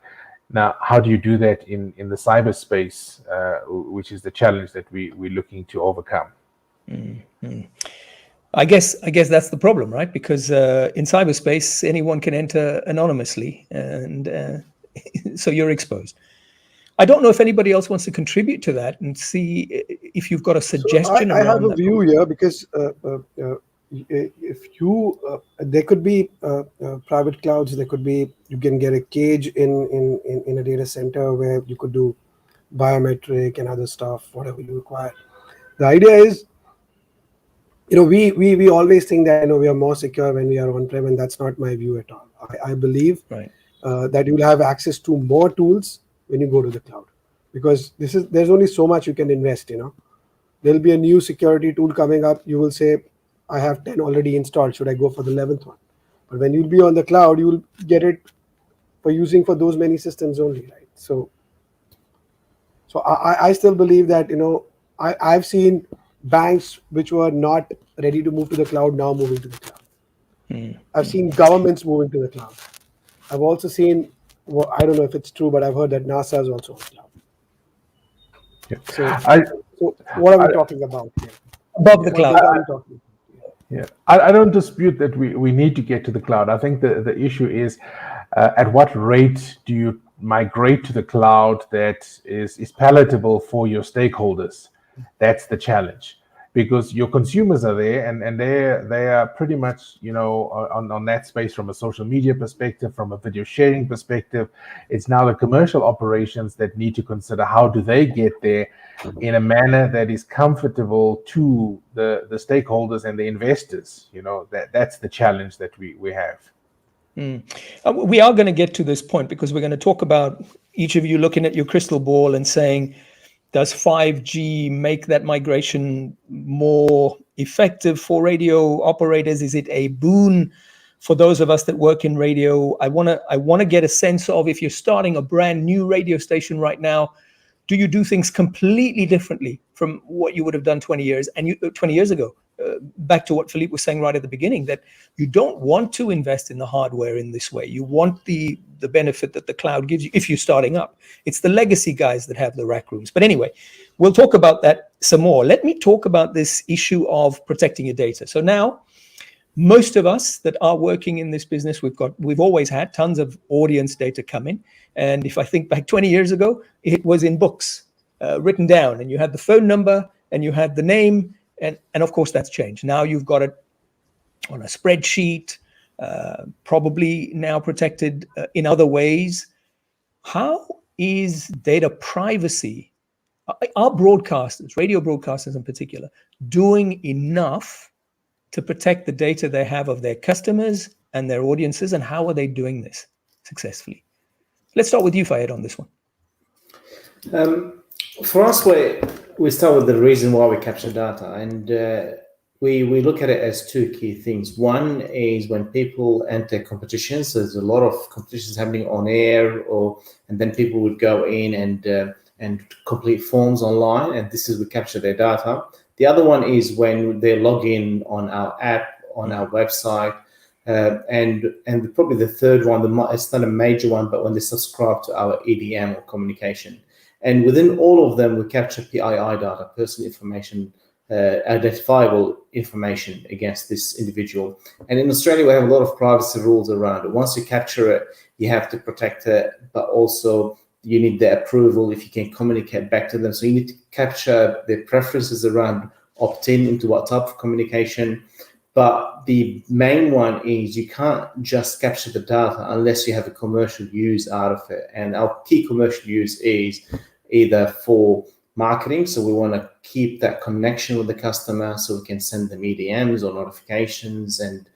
Now, how do you do that in the cyberspace, which is the challenge that we're looking to overcome? Mm-hmm. I guess that's the problem, right? Because in cyberspace, anyone can enter anonymously, and so you're exposed. I don't know if anybody else wants to contribute to that and see if you've got a suggestion. So I have a view here, because if you there could be private clouds, there could be, you can get a cage in a data center where you could do biometric and other stuff, whatever you require. The idea is, we always think that we are more secure when we are on-prem, and that's not my view at all. I believe that you will have access to more tools when you go to the cloud, because there's only so much you can invest. There'll be a new security tool coming up, you will say, I have 10 already installed, should I go for the 11th one? But when you'll be on the cloud, you will get it for using for those many systems only, right? So I still believe that I've seen banks which were not ready to move to the cloud now moving to the cloud. I've seen governments moving to the cloud. I've also seen, I don't know if it's true, but I've heard that NASA is also on the cloud. So what are we talking about here? Above the cloud. Yeah, I don't dispute that we need to get to the cloud. I think the issue is at what rate do you migrate to the cloud that is palatable for your stakeholders? That's the challenge. because your consumers are there, and they are pretty much, you know, on that space from a social media perspective, from a video sharing perspective. It's now the commercial operations that need to consider how do they get there in a manner that is comfortable to the stakeholders and the investors. You know, that's the challenge that we have. We are going to get to this point, because we're going to talk about each of you looking at your crystal ball and saying, does 5G make that migration more effective for radio operators? Is it a boon for those of us that work in radio? I want to get a sense of, if you're starting a brand new radio station right now, do you do things completely differently from what you would have done 20 years ago? Back to what Philippe was saying right at the beginning, that you don't want to invest in the hardware in this way. You want the benefit that the cloud gives you if you're starting up. It's the legacy guys that have the rack rooms. But anyway, we'll talk about that some more. Let me talk about this issue of protecting your data. So now, most of us that are working in this business, we've always had tons of audience data coming. And if I think back 20 years ago, it was in books, written down, and you had the phone number and you had the name. And of course, that's changed. Now you've got it on a spreadsheet, probably now protected in other ways. How is data privacy, are broadcasters, radio broadcasters in particular, doing enough to protect the data they have of their customers and their audiences, and how are they doing this successfully? Let's start with you, Fayed, on this one. For us, we start with the reason why we capture data, and we look at it as two key things. One is when people enter competitions, so there's a lot of competitions happening on air, and then people would go in and complete forms online, and this is we capture their data. The other one is when they log in on our app, on our website, and probably the third one, it's not a major one, but when they subscribe to our EDM or communication. And within all of them, we capture PII data, personal information, identifiable information against this individual. And in Australia, we have a lot of privacy rules around it. Once you capture it, you have to protect it, but also you need their approval if you can communicate back to them. So you need to capture their preferences around opt-in into what type of communication. But the main one is you can't just capture the data unless you have a commercial use out of it. And our key commercial use is either for marketing. So we want to keep that connection with the customer so we can send them EDMs or notifications and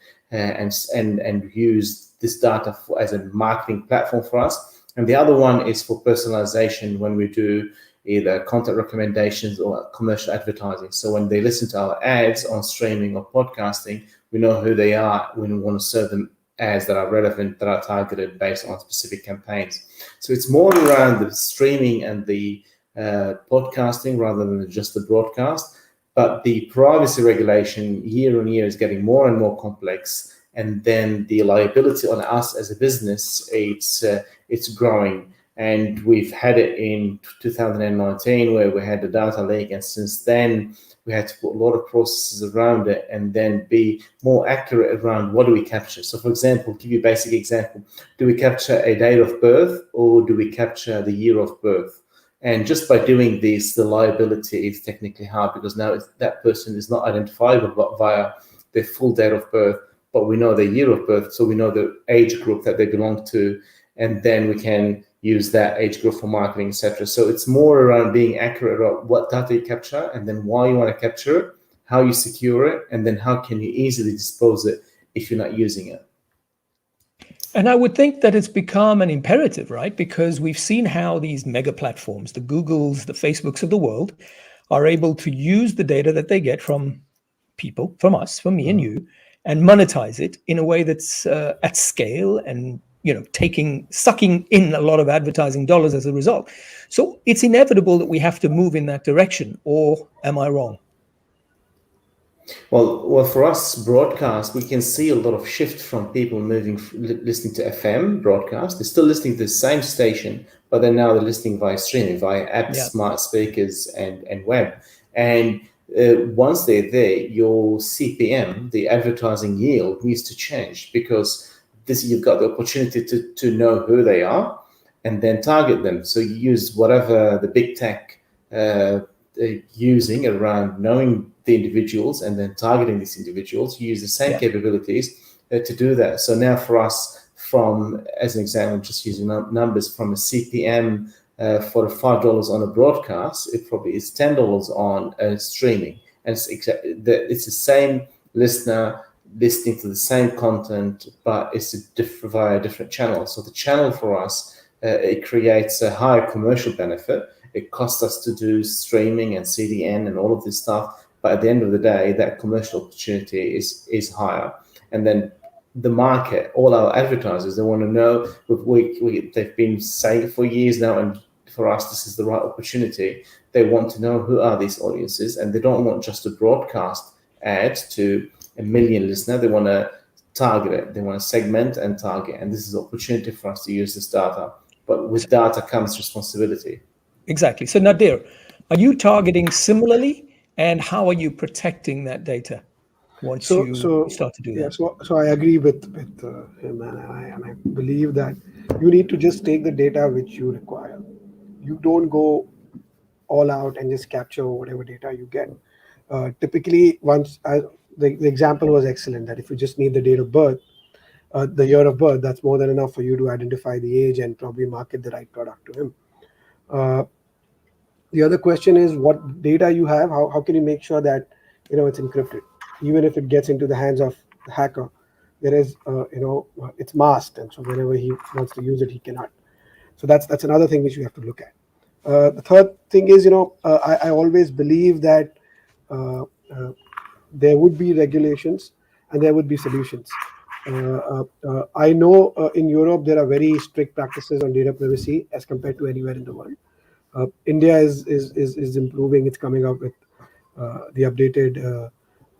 use this data as a marketing platform for us. And the other one is for personalization, when we do either content recommendations or commercial advertising. So when they listen to our ads on streaming or podcasting, we know who they are when we want to serve them ads that are relevant, that are targeted based on specific campaigns. So it's more around the streaming and the podcasting rather than just the broadcast. But the privacy regulation year on year is getting more and more complex. And then the liability on us as a business, it's growing. And we've had it in 2019 where we had the data leak, and since then we had to put a lot of processes around it and then be more accurate around what do we capture. So for example, give you a basic example, do we capture a date of birth or do we capture the year of birth? And just by doing this, the liability is technically hard, because now that person is not identifiable via their full date of birth, but we know the year of birth, so we know the age group that they belong to, and then we can use that age group for marketing, etc. So it's more around being accurate about what data you capture, and then why you want to capture it, how you secure it, and then how can you easily dispose it if you're not using it. And I would think that it's become an imperative, right? Because we've seen how these mega platforms, the Googles, the Facebooks of the world, are able to use the data that they get from people, from us, from me and you, and monetize it in a way that's at scale and, you know, sucking in a lot of advertising dollars as a result. So it's inevitable that we have to move in that direction, or am I wrong? Well, for us broadcast, we can see a lot of shift from people moving, listening to FM broadcast. They're still listening to the same station, but then now they're listening via streaming, via apps, smart speakers, and web. And once they're there, your CPM, the advertising yield, needs to change, because you've got the opportunity to know who they are and then target them. So you use whatever the big tech using around knowing the individuals and then targeting these individuals, you use the same capabilities to do that. So now for us, from, as an example, just using numbers, from a CPM for $5 on a broadcast, it probably is $10 on streaming. And it's the same listener listening to the same content, but it's via a different channel. So the channel for us, it creates a higher commercial benefit. It costs us to do streaming and CDN and all of this stuff, but at the end of the day, that commercial opportunity is higher. And then the market, all our advertisers, they want to know. They've been saying it for years now, and for us, this is the right opportunity. They want to know who are these audiences, and they don't want just a broadcast ad to a million listener. They want to target it. They want to segment and target, and this is an opportunity for us to use this data. But with data comes responsibility. Exactly. So Nadir, are you targeting similarly, and how are you protecting that data once you start to do that? So I agree with him, and I believe that you need to just take the data which you require. You don't go all out and just capture whatever data you get. Typically, the example was excellent, that if you just need the date of birth, the year of birth, that's more than enough for you to identify the age and probably market the right product to him. The other question is what data you have. How can you make sure that it's encrypted, even if it gets into the hands of the hacker? There is it's masked, and so whenever he wants to use it, he cannot. So that's another thing which you have to look at. The third thing is, I always believe that there would be regulations and there would be solutions. I know in Europe there are very strict practices on data privacy as compared to anywhere in the world. India is improving. It's coming out with the updated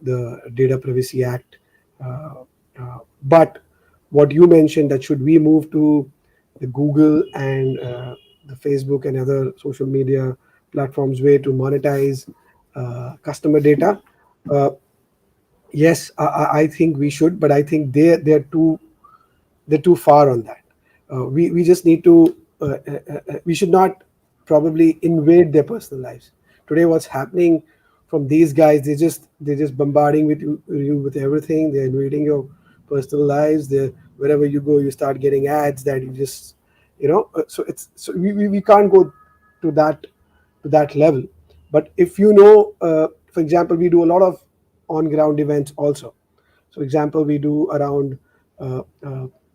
the Data Privacy Act. But what you mentioned, that should we move to the Google and the Facebook and other social media platforms way to monetize customer data? Yes, I think we should, but I think they're too far on that. We just need to. We should not probably invade their personal lives. Today, what's happening from these guys? They're just bombarding with you with everything. They're invading your personal lives. Wherever you go, you start getting ads that you just so we can't go to that level. But if for example, we do a lot of on-ground events also. So example, we do around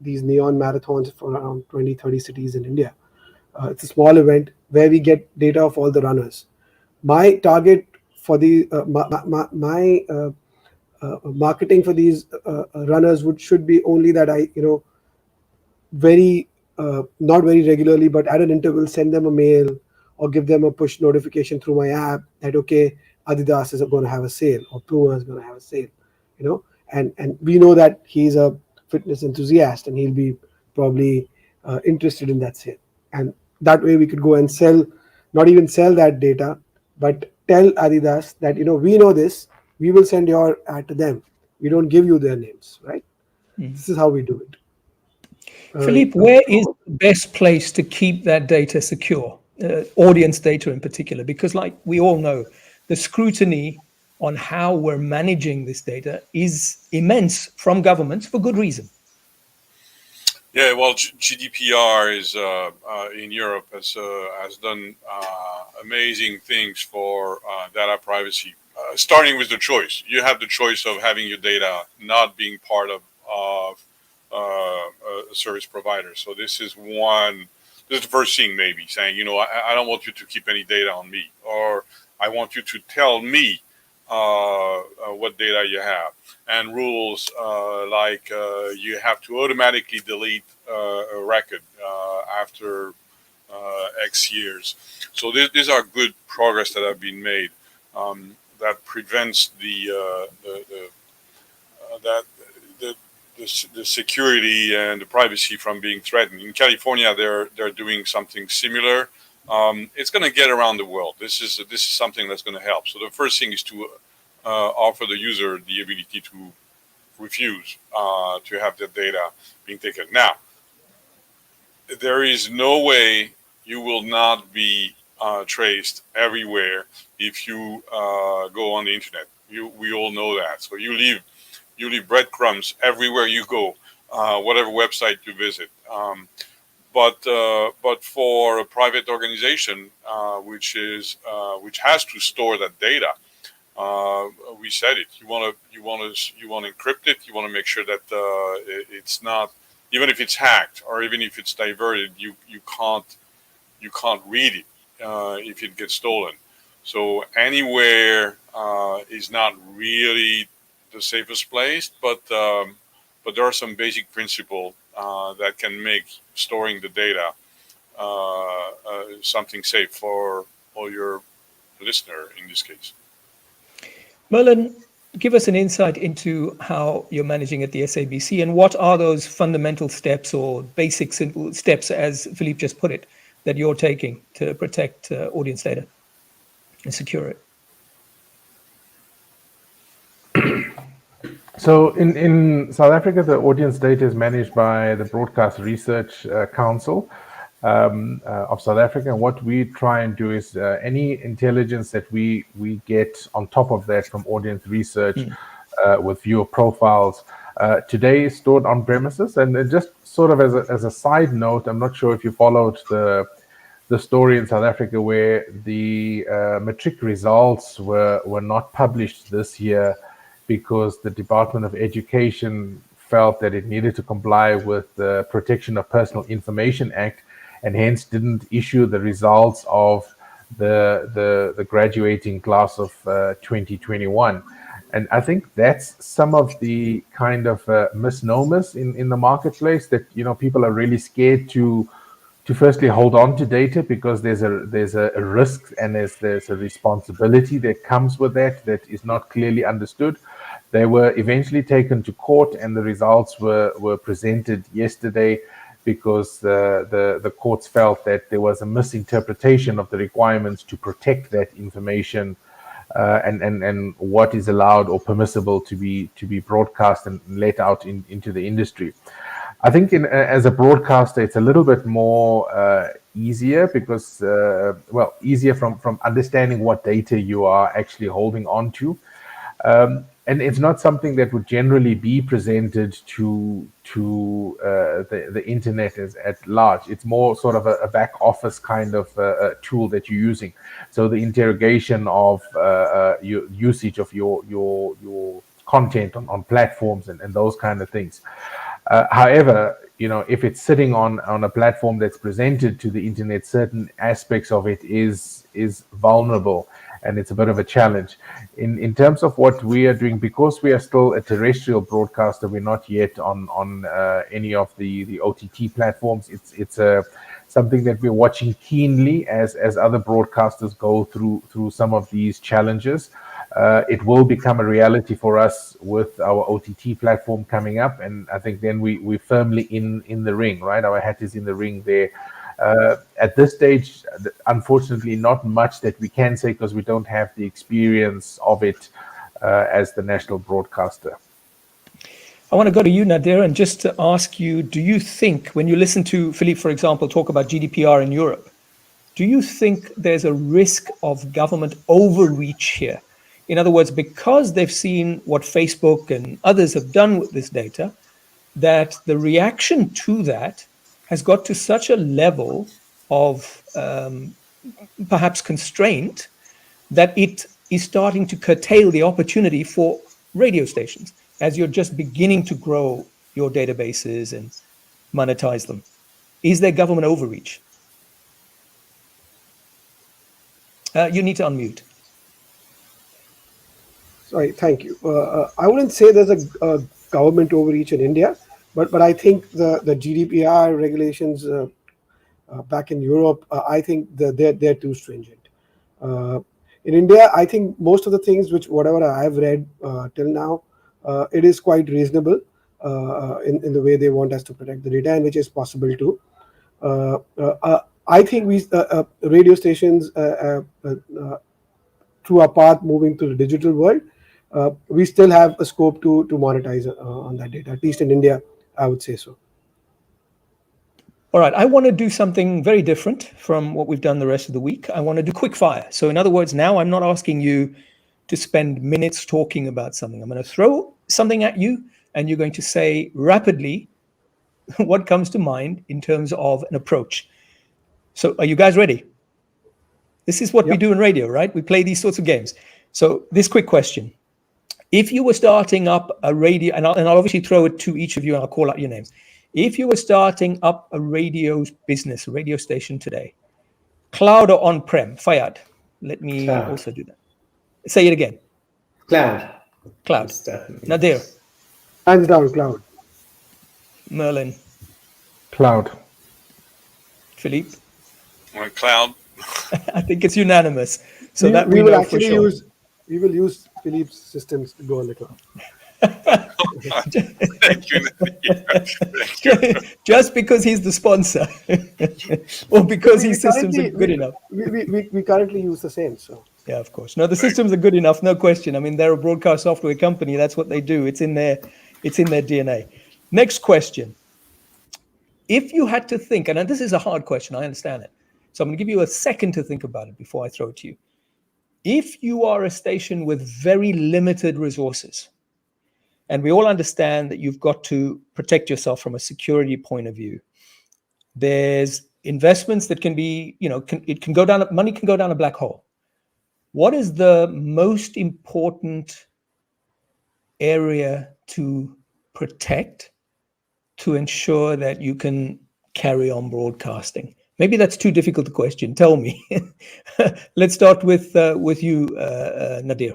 these neon marathons for around 20-30 cities in India. It's a small event where we get data of all the runners. My target for the my marketing for these runners should be only that I very not very regularly, but at an interval, send them a mail or give them a push notification through my app that okay, Adidas is going to have a sale or Puma is going to have a sale, and we know that he's a fitness enthusiast and he'll be probably interested in that sale, and that way we could go and not even sell that data, but tell Adidas that we know this, we will send your ad to them. We don't give you their names, right? This is how we do it. Philippe, where is the best place to keep that data secure, audience data in particular? Because like we all know, the scrutiny on how we're managing this data is immense from governments for good reason. Yeah, well, GDPR is in Europe has done amazing things for data privacy. Starting with the choice, you have the choice of having your data not being part of a service provider. So this is the first thing, maybe saying, I don't want you to keep any data on me, or I want you to tell me what data you have, and rules like you have to automatically delete a record after X years. So these are good progress that have been made that prevents the security and the privacy from being threatened. In California, they're doing something similar. It's going to get around the world. This is something that's going to help. So the first thing is to offer the user the ability to refuse to have the data being taken. Now, there is no way you will not be traced everywhere if you go on the internet. We all know that. So you leave breadcrumbs everywhere you go, whatever website you visit. But for a private organization which has to store that data, we said it. You want to encrypt it. You want to make sure that it's not, even if it's hacked or even if it's diverted, you can't read it if it gets stolen. So anywhere is not really the safest place, but there are some basic principles that can make storing the data something safe for all your listener in this case. Merlin, give us an insight into how you're managing at the SABC, and what are those fundamental steps or basic simple steps, as Philippe just put it, that you're taking to protect audience data and secure it? So in South Africa, the audience data is managed by the Broadcast Research Council of South Africa. And what we try and do is any intelligence that we get on top of that from audience research with viewer profiles today is stored on premises. And just sort of as a side note, I'm not sure if you followed the story in South Africa where the matric results were not published this year because the Department of Education felt that it needed to comply with the Protection of Personal Information Act, and hence didn't issue the results of the graduating class of 2021. And I think that's some of the kind of misnomers in the marketplace, that people are really scared to firstly hold on to data because there's a risk and there's a responsibility that comes with that is not clearly understood. They were eventually taken to court, and the results were presented yesterday because the courts felt that there was a misinterpretation of the requirements to protect that information and what is allowed or permissible to be broadcast and let out into the industry. I think as a broadcaster, it's a little bit more easier because, easier from understanding what data you are actually holding on to. And it's not something that would generally be presented to the internet at large. It's more sort of a back office kind of tool that you're using. So the interrogation of your usage of your content on platforms and those kind of things. However, if it's sitting on a platform that's presented to the internet, certain aspects of it is vulnerable, and it's a bit of a challenge. In terms of what we are doing, because we are still a terrestrial broadcaster, we're not yet on any of the OTT platforms. It's something that we're watching keenly as other broadcasters go through some of these challenges. It will become a reality for us with our OTT platform coming up, and I think then we're firmly in the ring, right? Our hat is in the ring there. At this stage, unfortunately, not much that we can say because we don't have the experience of it as the national broadcaster. I want to go to you, Nadir, and just to ask you, do you think, when you listen to Philippe, for example, talk about GDPR in Europe, do you think there's a risk of government overreach here? In other words, because they've seen what Facebook and others have done with this data, that the reaction to that has got to such a level of perhaps constraint that it is starting to curtail the opportunity for radio stations as you're just beginning to grow your databases and monetize them. Is there government overreach? You need to unmute. Sorry, thank you. I wouldn't say there's a government overreach in India, but I think the GDPR regulations back in Europe, I think they're too stringent. In India, I think most of the things whatever I've read till now, it is quite reasonable in the way they want us to protect the data, and which is possible too. I think radio stations through our path moving to the digital world, we still have a scope to monetize on that data, at least in India, I would say so. All right, I want to do something very different from what we've done the rest of the week. I want to do quick fire. So in other words, now I'm not asking you to spend minutes talking about something. I'm going to throw something at you, and you're going to say rapidly what comes to mind in terms of an approach. So are you guys ready? This is what we do in radio, right? We play these sorts of games. So this quick question. If you were starting up a radio, and I'll obviously throw it to each of you and I'll call out your names. If you were starting up a radio business, a radio station today, cloud or on-prem? Fayad, let me Cloud. also do that. Say it again. Cloud. Cloud. Yes, definitely. Nadir, Hands down, cloud. Merlin, Cloud. Philippe. Cloud. I think it's unanimous. So that we we will know for actually sure. use Philippe's systems to go on the cloud. Thank you. Just because he's the sponsor, or because his systems are good enough. We currently use the same, so. Yeah, of course. No, the systems are good enough, no question. I mean, they're a broadcast software company. That's what they do. It's in their DNA. Next question. If you had to think, and this is a hard question, I understand it. So I'm going to give you a second to think about it before I throw it to you. If you are a station with very limited resources, and we all understand that you've got to protect yourself from a security point of view, there's investments that can be, money can go down a black hole. What is the most important area to protect to ensure that you can carry on broadcasting? Maybe that's too difficult a question. Tell me. Let's start with you, Nadir.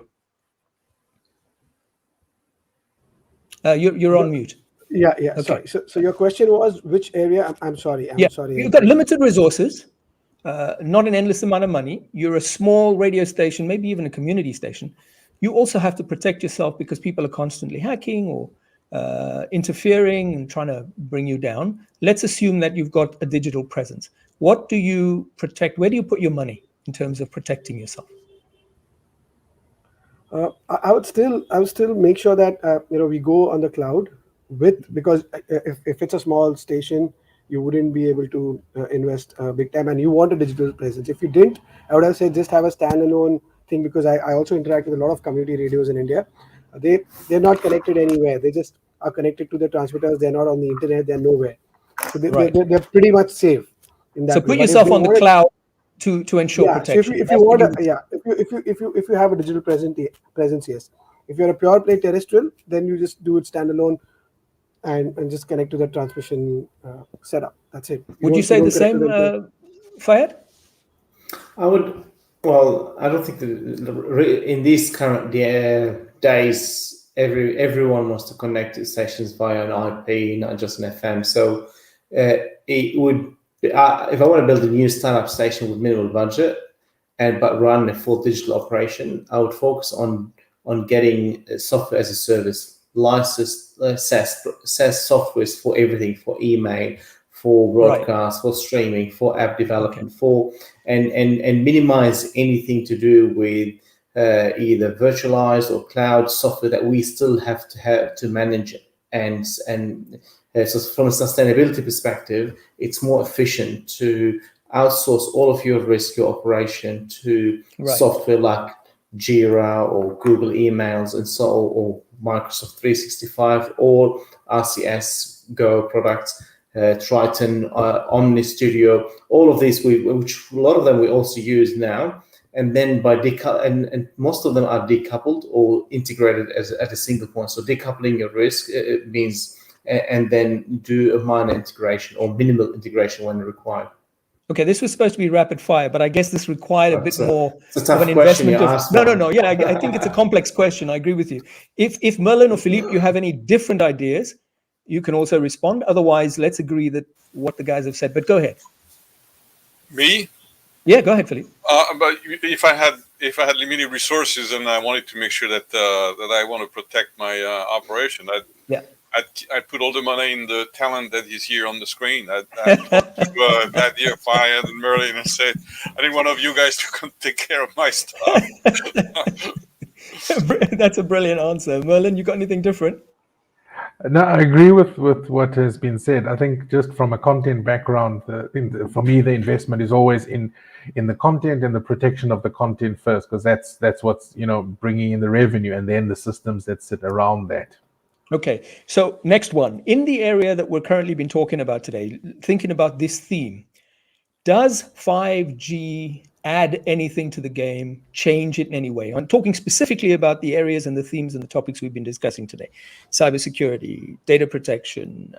You're on mute. Yeah. Okay. Sorry. So your question was which area? I'm sorry. Sorry. You've got limited resources, not an endless amount of money. You're a small radio station, maybe even a community station. You also have to protect yourself because people are constantly hacking or interfering and trying to bring you down. Let's assume that you've got a digital presence. What do you protect? Where do you put your money in terms of protecting yourself? I would still make sure that we go on the cloud because if it's a small station, you wouldn't be able to invest big time, and you want a digital presence. If you didn't, I would have said just have a standalone thing, because I also interact with a lot of community radios in India. They're not connected anywhere. They just are connected to the transmitters. They're not on the internet. They're nowhere. So they're pretty much safe in that. So put yourself on the cloud to ensure protection. So if you have a digital presence, yes. If you're a pure play terrestrial, then you just do it standalone and just connect to the transmission setup. That's it. Would you say the same, Fayed? I would. Well, I don't think that in these current days, everyone wants to connect to stations via an IP, not just an FM. So it would. If I want to build a new startup station with minimal budget but run a full digital operation, I would focus on getting software as a service, licensed SaaS softwares for everything, for email, for broadcast, for streaming, for app development, and minimize anything to do with either virtualized or cloud software that we still have to manage. And so from a sustainability perspective, it's more efficient to outsource all of your risk, your operation to software like Jira or Google Emails and so, or Microsoft 365 or RCS Go products, Triton, Omni Studio, all of these, which a lot of them we also use now. And then by and most of them are decoupled or integrated at a single point. So decoupling your risk means, and then do a minor integration or minimal integration when required. Okay, this was supposed to be rapid fire, but I guess this required a bit more of an investment. No. Yeah, I think it's a complex question. I agree with you. If Merlin or Philippe, you have any different ideas, you can also respond. Otherwise, let's agree that what the guys have said. But go ahead. Me? Yeah, go ahead, Philippe. But if I had limited resources and I wanted to make sure that I want to protect my operation, I'd put all the money in the talent that is here on the screen. I'd talk to Nadir, Fayed, and Merlin and say, I need one of you guys to take care of my stuff. That's a brilliant answer. Merlin, you got anything different? No, I agree with what has been said. I think just from a content background, for me, the investment is always in the content and the protection of the content first, because that's what's bringing in the revenue, and then the systems that sit around that. Okay, so next one. In the area that we're currently been talking about today, thinking about this theme, does 5G add anything to the game, change it in any way? I'm talking specifically about the areas and the themes and the topics we've been discussing today. Cybersecurity, data protection,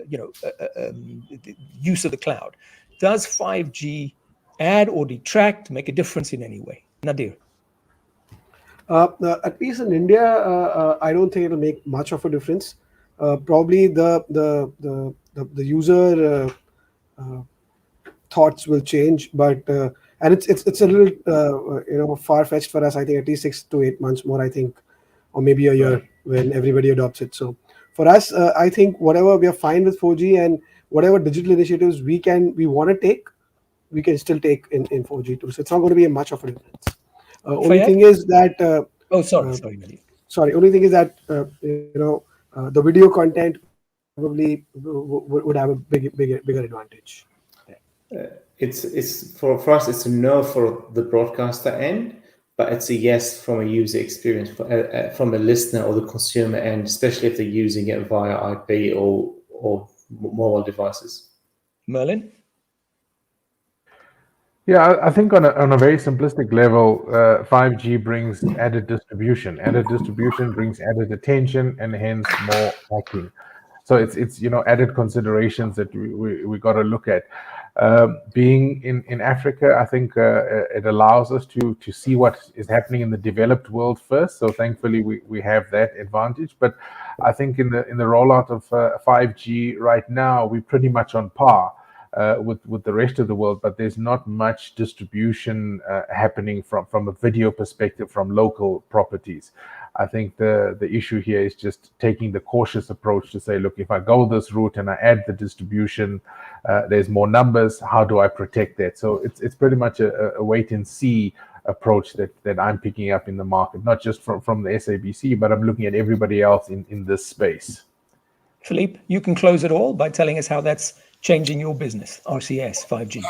the use of the cloud. Does 5G add or detract, make a difference in any way? Nadir. At least in India, I don't think it'll make much of a difference. Probably the user thoughts will change, but and it's a little far fetched for us. I think at least 6 to 8 months more. I think, or maybe a year when everybody adopts it. So for us, I think whatever we are fine with 4G and whatever digital initiatives we want to take, we can still take in 4G too. So it's not going to be much of a difference. Only thing is that. Sorry. Only thing is that the video content probably would have a bigger advantage. It's for us. It's a no for the broadcaster end, but it's a yes from a user experience, from a listener or the consumer end, especially if they're using it via IP or mobile devices. Merlin? Yeah, I think on a very simplistic level, 5G brings added distribution. Added distribution brings added attention and hence more hacking. So it's added considerations that we got to look at. Being in Africa, I think it allows us to see what is happening in the developed world first. So thankfully we have that advantage. But I think in the rollout of 5G right now, we're pretty much on par with the rest of the world, but there's not much distribution happening from a video perspective from local properties. I think the issue here is just taking the cautious approach to say, look, if I go this route and I add the distribution, there's more numbers. How do I protect that? So it's pretty much a wait and see approach that I'm picking up in the market, not just from the SABC, but I'm looking at everybody else in this space. Philippe, you can close it all by telling us how that's changing your business, RCS, 5G.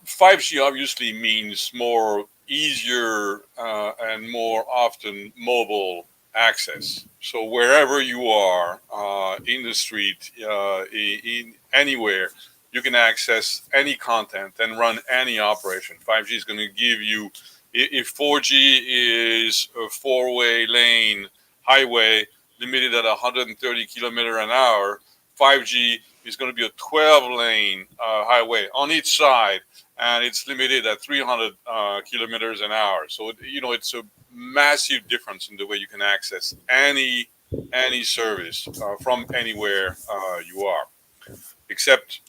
5G obviously means more easier and more often mobile access. So wherever you are in the street, in anywhere, you can access any content and run any operation. 5G is going to give you, if 4G is a 4-way lane highway limited at 130 kilometers an hour, 5G is going to be a 12-lane highway on each side, and it's limited at 300 kilometers an hour. So it's a massive difference in the way you can access any service from anywhere you are, except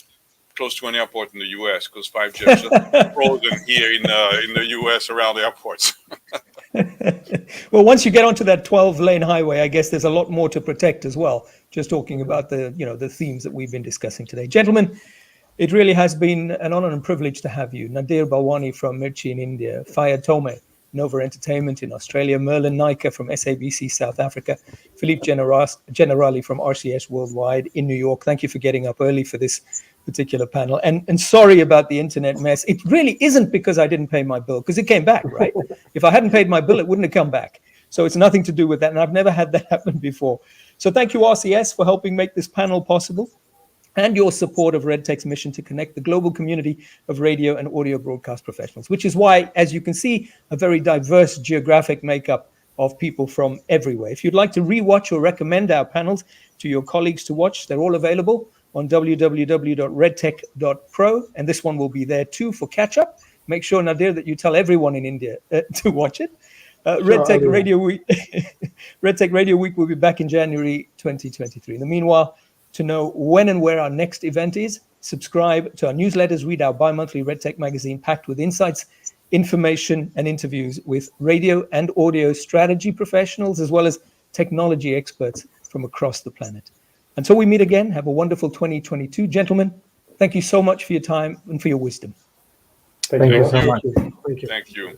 close to an airport in the U.S. because 5G is just frozen here in the U.S. around airports. Well, once you get onto that 12-lane highway, I guess there's a lot more to protect as well. Just talking about the themes that we've been discussing today. Gentlemen, it really has been an honor and privilege to have you. Nadir Balwani from Mirchi in India, Fayed Tome, Nova Entertainment in Australia, Merlin Naika from SABC South Africa, Philippe Generali from RCS Worldwide in New York. Thank you for getting up early for this particular panel. And sorry about the internet mess. It really isn't because I didn't pay my bill, because it came back, right? If I hadn't paid my bill, it wouldn't have come back. So it's nothing to do with that. And I've never had that happen before. So thank you, RCS, for helping make this panel possible and your support of RedTech's mission to connect the global community of radio and audio broadcast professionals, which is why, as you can see, a very diverse geographic makeup of people from everywhere. If you'd like to rewatch or recommend our panels to your colleagues to watch, they're all available on www.redtech.pro, and this one will be there too for catch-up. Make sure, Nadir, that you tell everyone in India to watch it. RedTech Radio Week RedTech Radio Week will be back in January 2023. In the meanwhile, to know when and where our next event is, subscribe to our newsletters, read our bi-monthly RedTech magazine packed with insights, information, and interviews with radio and audio strategy professionals, as well as technology experts from across the planet. Until we meet again, have a wonderful 2022. Gentlemen, thank you so much for your time and for your wisdom. Thank you so much. Thank you. Thank you.